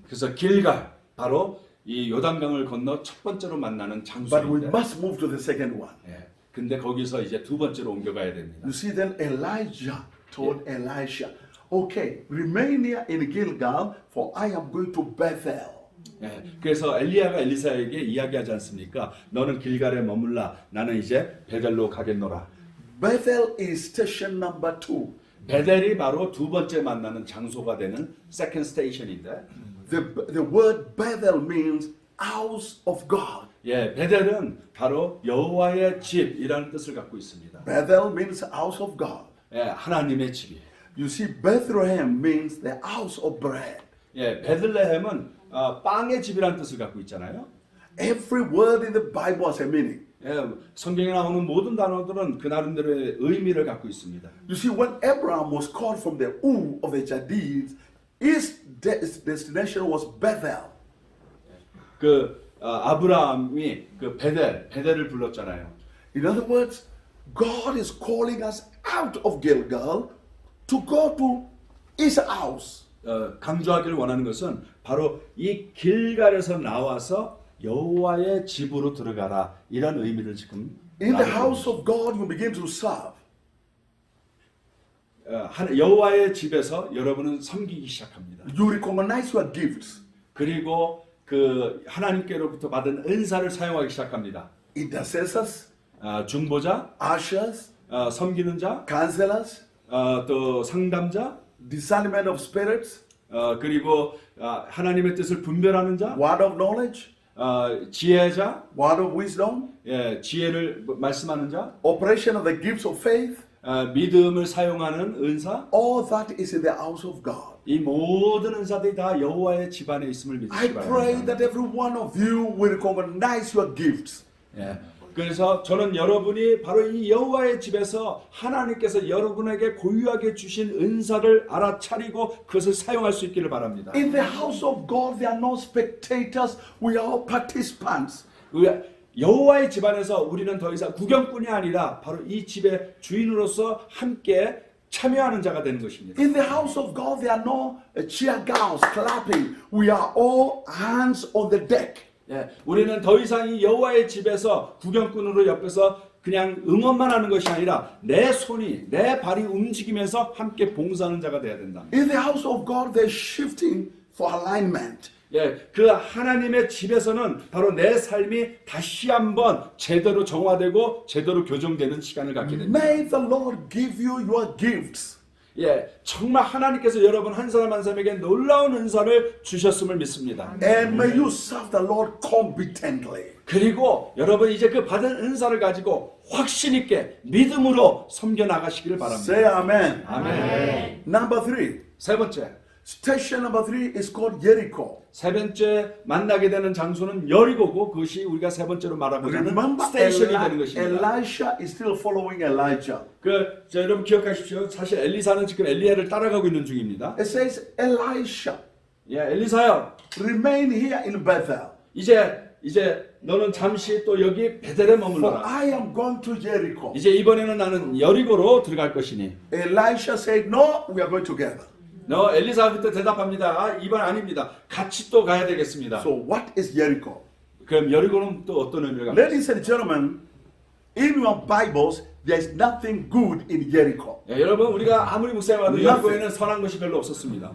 그래서 길갈 바로 이 요단강을 건너 첫 번째로 만나는 But we 장소인데. must move to the second one. 근데 거기서 이제 두 번째로 옮겨가야 됩니다. You see, then Elijah told Elisha, okay, remain here in Gilgal, for I am going to Bethel. 그래서 엘리야가 엘리사에게 이야기하지 않습니까? 너는 길갈에 머물라. 나는 이제 베델로 가겠노라. Bethel is station number 2. 베델이 바로 두 번째 만나는 장소가 되는 second station인데. The word Bethel means house of God. 베델은 바로 여호와의 집이라는 뜻을 갖고 있습니다. Bethel means house of God. 하나님의 집이에요. You see, Bethlehem means the house of bread. 베들레헴은 빵의 집이라는 뜻을 갖고 있잖아요. Every word in the Bible has a meaning. 성경에 나오는 모든 단어들은 그 나름대로의 의미를 갖고 있습니다. You see, when Abraham was called from the Ur of the Chaldees, his destination was Bethel. 아브라함이 그 베델을 불렀잖아요. In other words, God is calling us out of Gilgal to go to His house. 강조하기를 원하는 것은 바로 이 길갈에서 나와서 여호와의 집으로 들어가라 이런 의미를 지금 In the house of God, you begin to serve. 여호와의 집에서 여러분은 섬기기 시작합니다. You recognize your gifts. 그리고 그 하나님께로부터 받은 은사를 사용하기 시작합니다. Intercessors, 중보자, ushers, 섬기는 자, counselors, 또 상담자, discernment of spirits, 그리고 하나님의 뜻을 분별하는 자, word of knowledge, 지혜자, word of wisdom, 지혜를 말씀하는 자, operation of the gifts of faith. 믿음을 사용하는 은사, All that is in the house of God. 이 모든 은사들이 다 여호와의 집안에 있음을 I 믿으시기 pray 바랍니다. that every one of you will recognize your gifts. 예. 그래서 저는 여러분이 바로 이 여호와의 집에서 하나님께서 여러분에게 고유하게 주신 은사를 알아차리고 그것을 사용할 수 있기를 바랍니다. In the house of God, there are no spectators, we are all participants. 여호와의 집안에서 우리는 더 이상 구경꾼이 아니라 바로 이 집의 주인으로서 함께 참여하는 자가 되는 것입니다. In the house of God, there are no cheer girls clapping. We are all hands on the deck. 예, 우리는 더 이상 이 여호와의 집에서 구경꾼으로 옆에서 그냥 응원만 하는 것이 아니라 내 손이 내 발이 움직이면서 함께 봉사하는 자가 되어야 된다. In the house of God, there's shifting for alignment. 예, 그 하나님의 집에서는 바로 내 삶이 다시 한번 제대로 정화되고 제대로 교정되는 시간을 갖게 됩니다. May the Lord give you your gifts. 예, 정말 하나님께서 여러분 한 사람 한 사람에게 놀라운 은사를 주셨음을 믿습니다. And may you serve the Lord competently. 그리고 여러분 이제 그 받은 은사를 가지고 확신 있게 믿음으로 섬겨 나가시기를 바랍니다. Say amen. 아멘. Number 3. 세 번째. Station number 3 is called Jericho. 세 번째 만나게 되는 장소는 여리고고 그것이 우리가 세 번째로 말하고자 하는 Remember, 스테이션이 되는 것입니다. Elisha is still following Elijah. 여러분 기억하십시오. 사실 엘리사는 지금 엘리야를 따라가고 있는 중입니다. It says, Elisha, 예, 엘리사요. remain here in Bethel. 이제 너는 잠시 또 여기 베델에 For 머물러라. I am going to Jericho. 이제 이번에는 나는 여리고로 들어갈 것이니. Elisha said, no, we are going together. 너 엘리사가 그때 대답합니다. 아, 이번 아닙니다. 같이 또 가야 되겠습니다. So what is Jericho? 그럼 여리고는 또 어떤 의미가 있습니까? Ladies and gentlemen, in your Bibles, there is nothing good in Jericho. 예, 여러분 우리가 아무리 묵상해봐도 Nothing. 여리고에는 선한 것이 별로 없었습니다.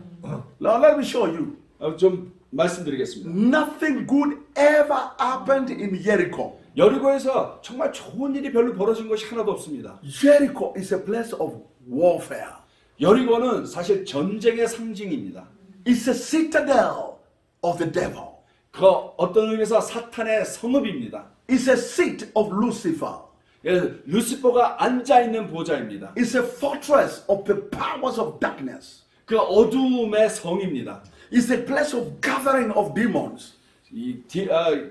Now let me show you. 좀 말씀드리겠습니다. Nothing good ever happened in Jericho. 여리고에서 정말 좋은 일이 별로 벌어진 것이 하나도 없습니다. Jericho is a place of warfare. 여리고는 사실 전쟁의 상징입니다. It's a citadel of the devil. 그 어떤 의미에서 사탄의 성읍입니다. It's a seat of Lucifer. 예, 루시퍼가 앉아있는 보좌입니다. It's a fortress of the powers of darkness. 그 어두움의 성입니다. It's a place of gathering of demons.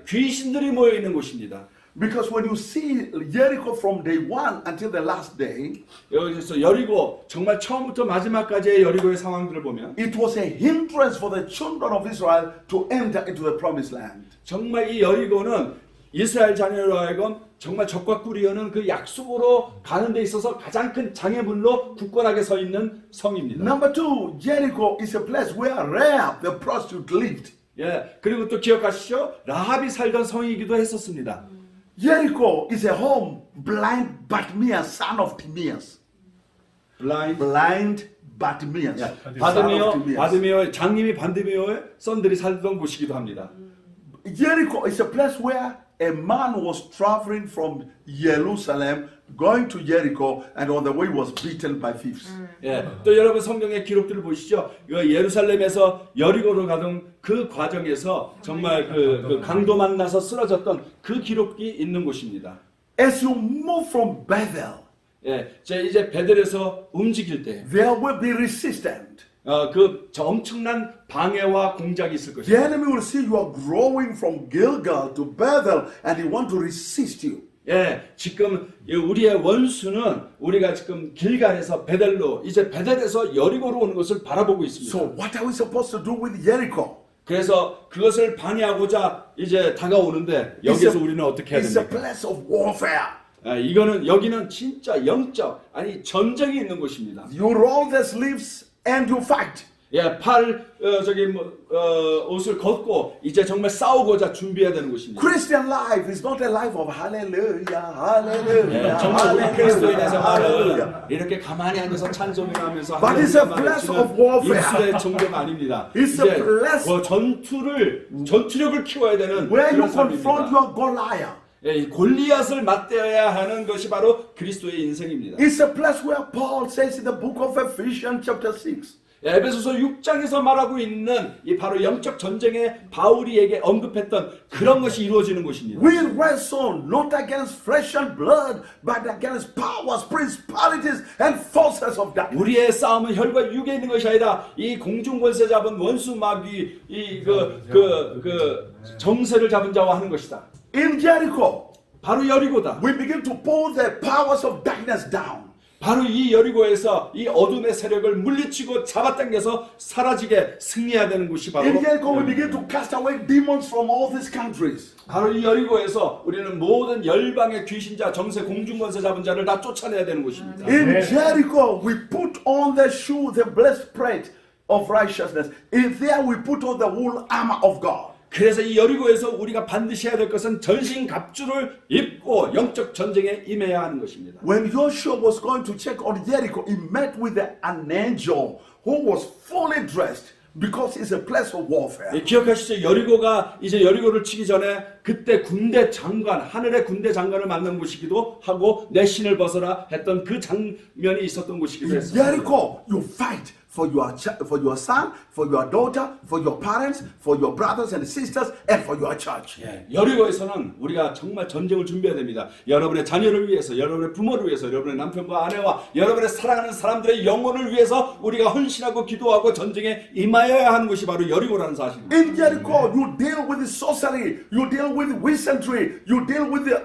귀신들이 모여있는 곳입니다. Because when you see Jericho from day 1 until the last day, 여기서 여리고 정말 처음부터 마지막까지의 여리고의 상황들을 보면 it was a hindrance for the children of Israel to enter into the promised land. 정말 이 여리고는 이스라엘 자녀로 하여금 정말 적과 꿀이어는 그 약속으로 가는 데 있어서 가장 큰 장애물로 굳건하게 서 있는 성입니다. Number 2, Jericho is a place where Rahab the prostitute lived. 예, 그리고 또 기억하시죠? 라합이 살던 성이기도 했었습니다. Jericho is a home blind Bartimaeus, son of Timaeus. Blind Bartimaeus. 바드메오 장님이 바드메오의 썬들이 살던 곳이기도 합니다. Jericho is a place where a man was traveling from Jerusalem going to Jericho and on the way was beaten by thieves. 예, 또 여러분 성경의 기록들을 보시죠. 예루살렘에서 여리고로 가던 그 과정에서 정말 그 강도 만나서 쓰러졌던 그 기록이 있는 곳입니다. As you move from Bethel, 예, 이제 베델에서 움직일 때, there will be resistance. 저 엄청난 방해와 공작이 있을 The 것입니다. enemy will see you are growing from Gilgal to Bethel and he want to resist you. 예, 지금 우리의 원수는 우리가 지금 길갈에서 베델로 이제 베델에서 여리고로 오는 것을 바라보고 있습니다. So what are we supposed to do with Jericho? 그래서 그것을 방해하고자 이제 다가오는데 여기서 우리는 어떻게 해야 It's a 됩니까? place of warfare. 여기는 진짜 영적 전쟁이 있는 곳입니다. You roll the sleeves and you fight. 예, 옷을 걷고 이제 정말 싸우고자 준비해야 되는 곳입니다. Christian life is not a life of hallelujah, hallelujah, 예, 정말 우리 그리스도인의 hallelujah. 생활은 이렇게 가만히 앉아서 찬송을 하면서 But it's a place of warfare. 입술의 정도가 아닙니다. It's a place 전투력을 키워야 되는 where you 그런 confront 삶입니다. your Goliath. 예, 이 골리앗을 맞대어야 하는 것이 바로 그리스도의 인생입니다. It's a place where Paul says in the book of Ephesians chapter 6. 에베소서 6장에서 말하고 있는 이 바로 영적 전쟁에 바울이에게 언급했던 그런 것이 이루어지는 곳입니다. We wrestle not against flesh and blood, but against powers, principalities, and forces of darkness. 우리의 싸움은 혈과 육에 있는 것이 아니라 이 공중 권세 잡은 원수 마귀 그 정세를 잡은 자와 하는 것이다. In Jericho, 바로 여리고다. we begin to pull the powers of darkness down. 바로 이 여리고에서 이 어둠의 세력을 물리치고 잡아당겨서 사라지게 승리해야 되는 곳이 바로 In Jericho, we begin to cast away demons from all these countries. 바로 이 여리고에서 우리는 모든 열방의 귀신자, 정세, 공중권세 잡은 자를 다 쫓아내야 되는 곳입니다. In Jericho, we put on the shoe, the breastplate of righteousness. In there, we put on the whole armor of God. 그래서 이 여리고에서 우리가 반드시 해야 될 것은 전신 갑주를 입고 영적 전쟁에 임해야 하는 것입니다. When Joshua was going to check on Jericho, he met with an angel who was fully dressed because it's a place of warfare. 기억하시죠? 여리고가 이제 여리고를 치기 전에 그때 군대 장관, 하늘의 군대 장관을 만난 곳이기도 하고 내 신을 벗어라 했던 그 장면이 있었던 곳이기도 In 했습니다. Jericho, you fight for your son, for your daughter, for your parents, for your brothers and sisters, and for your church. 여리고에서는 우리가 정말 전쟁을 준비해야 됩니다. 여러분의 자녀를 위해서, 여러분의 부모를 위해서, 여러분의 남편과 아내와 여러분의 사랑하는 사람들의 영혼을 위해서 우리가 헌신하고 기도하고 전쟁에 임하여야 하는 것이 바로 여리고라는 사실입니다. In Jericho, you deal with sorcery, you deal with wizardry, you deal with the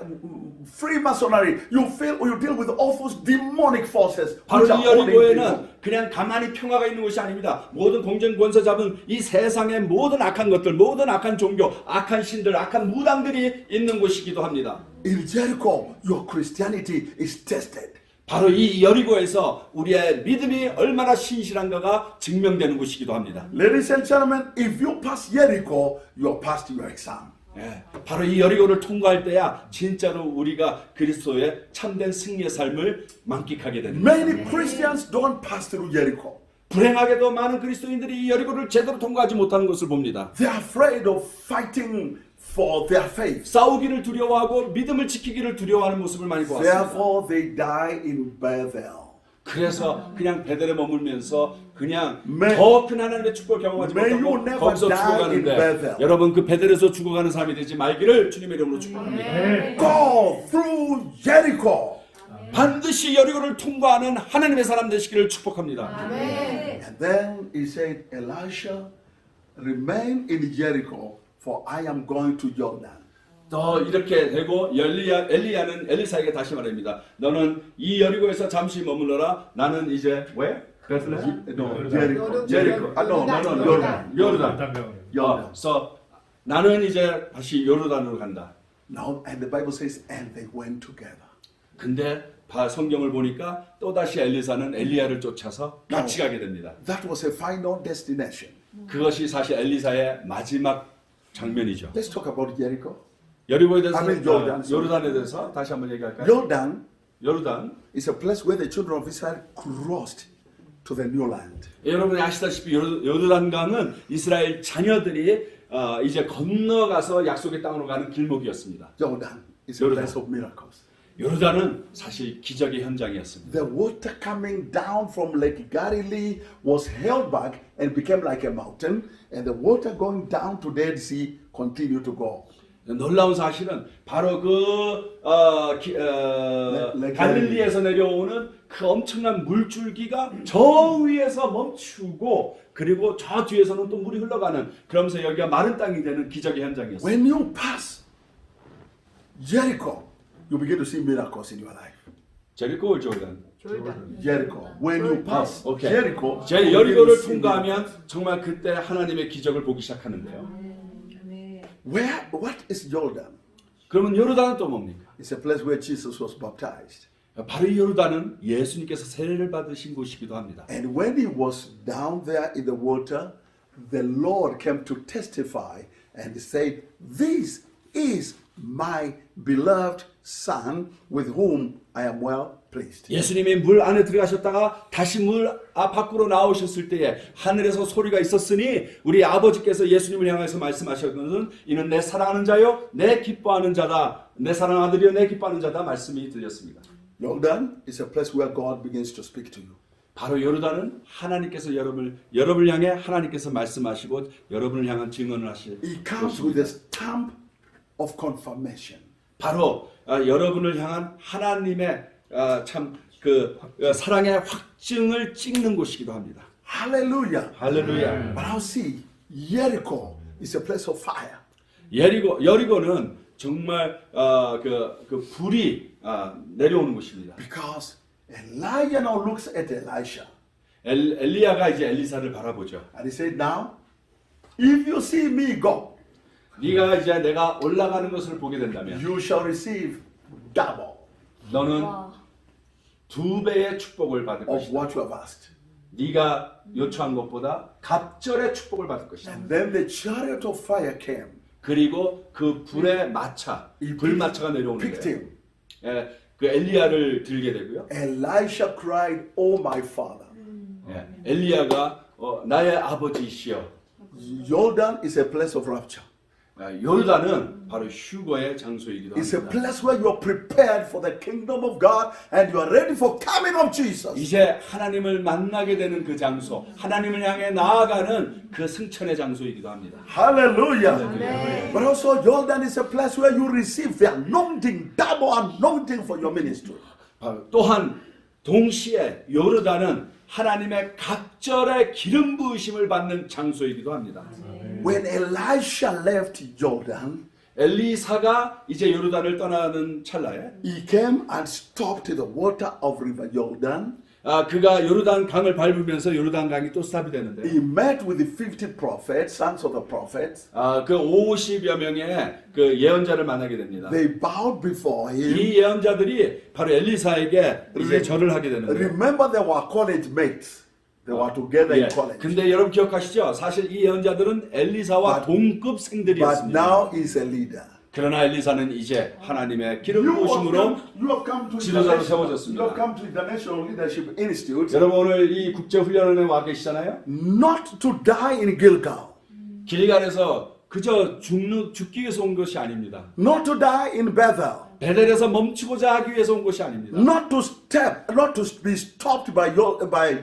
Freemasonry, you deal with all those demonic forces. 바로 which 이 are holding 여리고에는 people. 그냥 가만히 평화가 있는 것이 아닙니다. 모든 공정 권세 잡은 이 세상의 모든 악한 것들, 모든 악한 종교, 악한 신들, 악한 무당들이 있는 곳이기도 합니다. In Jericho, your Christianity is tested. 바로 이 여리고에서 우리의 믿음이 얼마나 신실한가가 증명되는 곳이기도 합니다. Ladies and gentlemen, if you pass Jericho, you have passed your exam. 바로 이 여리고를 통과할 때야 진짜로 우리가 그리스도의 참된 승리의 삶을 만끽하게 됩니다. Many Christians don't pass through Jericho. 불행하게도 많은 그리스도인들이 이 여리고를 제대로 통과하지 못하는 것을 봅니다. They are afraid of fighting for their faith. 싸우기를 두려워하고 믿음을 지키기를 두려워하는 모습을 많이 보았습니다. Therefore, they die in Bethel. 그래서 그냥 베델에 머물면서 그냥 May- 더 큰 하나님의 축복을 경험하지 May you 못하고 never 거기서 die in 죽어가는데 Bethel. 여러분 그 베델에서 죽어가는 삶이 되지 말기를 주님의 이름으로 축복합니다. Go through Jericho. 반드시 여리고를 통과하는 하나님의 사람 되시기를 축복합니다. And then he said, Elisha, remain in Jericho, for I am going to Jordan. 또 이렇게 되고 엘리야는 엘리사에게 다시 말합니다. 너는 이 여리고에서 잠시 머물러라. 나는 이제 왜? 베들레헴? No, Jericho. Jericho. No, Jordan. 요르단. Jordan. 그래서 나는 이제 다시 요르단으로 간다. Now, and the Bible says, and they went together. 근데 성경을 보니까 또다시 엘리사는 엘리야를 쫓아서 같이 가게 됩니다. That was a final destination. 그것이 사실 엘리사의 마지막 장면이죠. Let's talk about Jericho. 여리고에 대해서, I mean Jordan. 요르단에 대해서 다시 한번 얘기할까요? Jordan 요르단. is a place where the children of Israel crossed to the new land. 여러분이 아시다시피 요르단강은 이스라엘 자녀들이 이제 건너가서 약속의 땅으로 가는 길목이었습니다. Jordan is a Jordan. place of miracles. 요르단은 사실 기적의 현장이었습니다. The water coming down from Lake Galilee was held back and became like a mountain, and the water going down to Dead Sea continued to go. 놀라운 사실은 바로 네, 갈릴리에서 내려오는 그 엄청난 물줄기가 저 위에서 멈추고 그리고 저 뒤에서는 또 물이 흘러가는 그러면서 여기가 마른 땅이 되는 기적의 현장이었어요. When you pass Jericho, you begin to see miracles in your life. 제리코 조단. Jericho. When you pass 오케이. Jericho, 제 you begin to 여리고를 see 통과하면 정말 그때 하나님의 기적을 보기 시작하는데요. what is Jordan? 그러면 요르단은 또 뭡니까? It's a place where Jesus was baptized. 바로 이 요르단은 예수님께서 세례를 받으신 곳이기도 합니다. And when he was down there in the water, the Lord came to testify and said, "This is my beloved Son, with whom I am well pleased." 예수님이 물 안에 들어가셨다가 다시 물 밖으로 나오셨을 때에 하늘에서 소리가 있었으니 우리 아버지께서 예수님을 향해서 말씀하셨거든 이는 내 사랑하는 자요 내 기뻐하는 자다 내 사랑하는 아들이요 내 기뻐하는 자다 말씀이 들렸습니다. Jordan is a place where God begins to speak to you. 바로 요르단은 하나님께서 여러분을 향해 하나님께서 말씀하시고 여러분을 향한 증언을 하실 It comes with a stamp of confirmation. 바로 여러분을 향한 하나님의 참 그 사랑의 확증을 찍는 곳이기도 합니다. Hallelujah. 할렐루야. But now see, Jericho is a place of fire. 여리고는 정말 그 불이 내려오는 곳입니다. Because Elijah now looks at Elisha 엘리야가 이제 엘리사를 바라보죠. and he said, now, if you see me go, 네가 이제 내가 올라가는 것을 보게 된다면 you shall receive double 너는 와. 2배의 축복을 받을 of 것이다. what you have asked. 네가 요청한 것보다 갑절의 축복을 받을 것이다. And then the chariot of fire came, 그리고 그 불의 마차, 불마차가 picked 내려오는데 him. 그 엘리야를 들게 되고요. Elisha cried, oh my father. 엘리야가 나의 아버지시여. Jordan is a place of rapture. 요르단은 바로 휴거의 장소이기도 It's a 합니다. place where you are prepared for the kingdom of God and you are ready for coming of Jesus. 이제 하나님을 만나게 되는 그 장소, 하나님을 향해 나아가는 그 승천의 장소이기도 합니다. Hallelujah. 네. But also Jordan is a place where you receive the anointing, double anointing for your ministry. 또한 동시에 요르단은 하나님의 각절의 기름 부으심을 받는 장소이기도 합니다. When Elisha left Jordan, 엘리사가 이제 요르단을 떠나는 찰나에 he came and stopped the water of River Jordan. 그가 요르단 강을 밟으면서 요르단 강이 또 스탑이 되는데 He met with the 50 prophets, sons of the prophets. 그 50여 명의 그 예언자를 만나게 됩니다. They bowed before him. 이 예언자들이 바로 엘리사에게 이제 절을 하게 되는데 Remember, they were college mates. They were together in college. 근데 여러분 기억하시죠? 사실 이 예언자들은 엘리사와 But 동급생들이었습니다. now he's a leader. 그러나 엘리사는 이제 하나님의 기름 You 부으심으로 have come to 지도자로 international, 세워졌습니다. you have come to International Leadership Institute 여러분 오늘 이 국제훈련원에 와 계시잖아요. not to die in Gilgal, 길갈에서 그저 죽기 위해서 온 것이 아닙니다. not to die in Bethel, 베델에서 멈추고자 하기 위해서 온 것이 아닙니다. not to be stopped by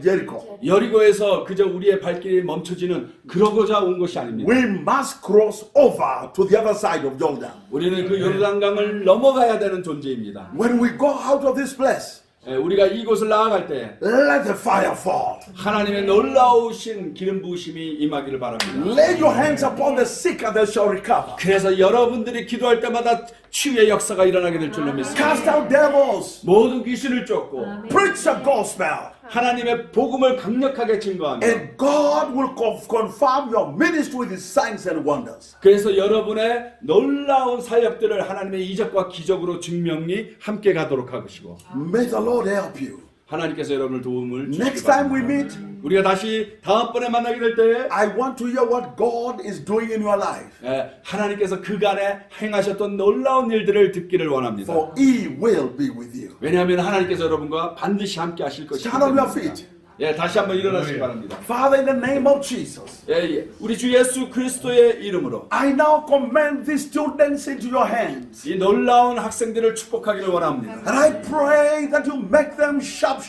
Jericho. 여리고에서 그저 우리의 발길이 멈춰지는 그러고자 온 것이 아닙니다. We must cross over to the other side of Jordan. 우리는 그 요르단강을 넘어가야 되는 존재입니다. When we go out of this place, 우리가 이곳을 나아갈 때 let the fire fall. 하나님의 놀라우신 기름 부으심이 임하기를 바랍니다. Lay your hands upon the sick and they shall recover. 그래서 여러분들이 기도할 때마다 치유의 역사가 일어나게 될 줄로 믿습니다. Cast out devils. 모든 귀신을 쫓고 Preach the gospel. 하나님의 복음을 강력하게 증거하며 And God will confirm your ministry with his signs and wonders. 그래서 여러분의 놀라운 사역들을 하나님의 이적과 기적으로 증명이 함께 가도록 하시고 May the Lord help you. 하나님께서 여러분을 도움을 Next 주시기 time we 바랍니다. meet, 우리가 다시 다음번에 만나게 될 때에 I want to hear what God is doing in your life. 하나님께서 그간에 행하셨던 놀라운 일들을 듣기를 원합니다. For he will be with you. 왜냐하면 하나님께서 여러분과 반드시 함께 하실 것이기 Stand on your 때문입니다. feet. 다시 한번 일어나시기 바랍니다. Father, in the name of Jesus, 우리 주 예수 그리스도의 이름으로 I now commend these students into your hands. 이 놀라운 학생들을 축복하기를 원합니다. And I pray that you make them sharp,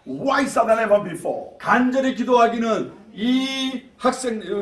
wiser than ever before. 간절히 기도하기는 이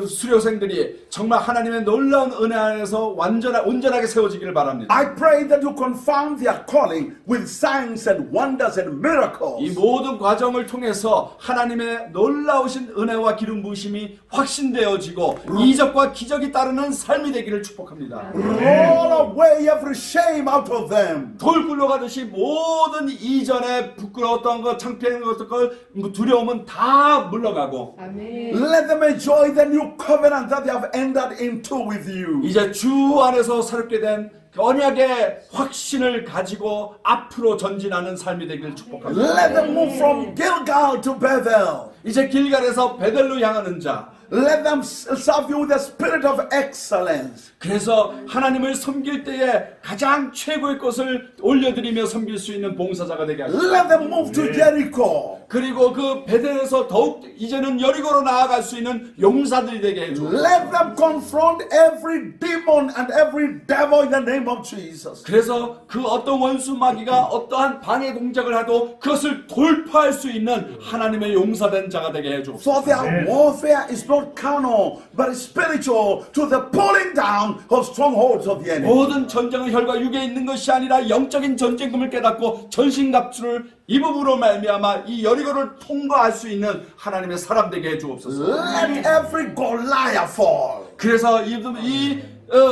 수료생들이 정말 하나님의 놀라운 은혜 안에서 온전하게 세워지기를 바랍니다. I pray that you confirm their calling with signs and wonders and 이 miracles. 모든 과정을 통해서 하나님의 놀라우신 은혜와 기름 부으심이 확신되어지고 이적과 기적이 따르는 삶이 되기를 축복합니다. Roll away every shame out of them. 돌 굴러가듯이 모든 이전에 부끄러웠던 것, 창피했던 것, 두려움은 다 물러가고 아멘. Let them enjoy the new covenant that they have entered into with you. 이제 주 안에서 새롭게 된 언약의 확신을 가지고 앞으로 전진하는 삶이 되기를 축복합니다. Let them move from Gilgal to Bethel. 이제 길갈에서 베델로 향하는 자, Let them serve you with a spirit of excellence. 그래서 하나님을 섬길 때에 가장 최고의 것을 올려드리며 섬길 수 있는 봉사자가 되게 하시고 Let them move to Jericho. 그리고 그 베델에서 더욱 이제는 여리고로 나아갈 수 있는 용사들이 되게 해줘. Let them confront every demon and every devil in the name of Jesus. 그래서 그 어떤 원수 마귀가 어떠한 방해 공작을 하도 그것을 돌파할 수 있는 하나님의 용사된 자가 되게 해줘. For their warfare is not carnal, but spiritual, to the pulling down of strongholds of the enemy. 모든 전쟁은 혈과 육에 있는 것이 아니라 영적인 전쟁금을 깨닫고 전신갑주를 입음으로 말미암아 이 여리고를 통과할 수 있는 하나님의 사람 되게 해주옵소서. Let every Goliath fall. 그래서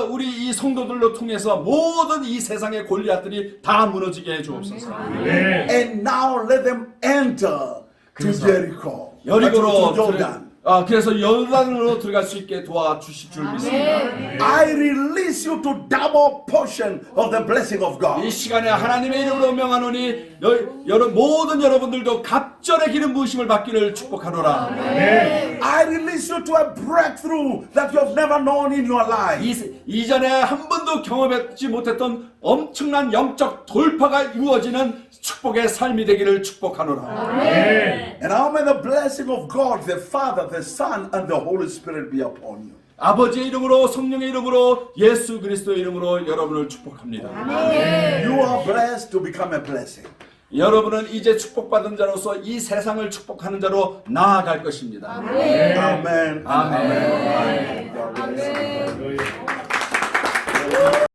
우리 이 성도들로 통해서 모든 이 세상의 골리앗들이 다 무너지게 해주옵소서. And now let them enter to Jericho. 여리고로 to Jordan. 그래서 요단으로 들어갈 수 있게 도와주실 줄 믿습니다. I release you to double portion of the blessing of God. 이 시간에 하나님의 이름으로 명하노니 모든 여러분들도 갑절의 기름 부으심을 받기를 축복하노라. I release you to a breakthrough that you have never known in your life. 이전에 한 번도 경험하지 못했던 엄청난 영적 돌파가 이루어지는 축복의 삶이 되기를 축복하노라. And now may the blessing of God, the Father, the Son, and the Holy Spirit be upon you. 아버지의 이름으로 성령의 이름으로 예수 그리스도의 이름으로 여러분을 축복합니다. You are blessed to become a blessing. 여러분은 이제 축복받은 자로서 이 세상을 축복하는 자로 나아갈 것입니다. Amen. 아멘. God bless you.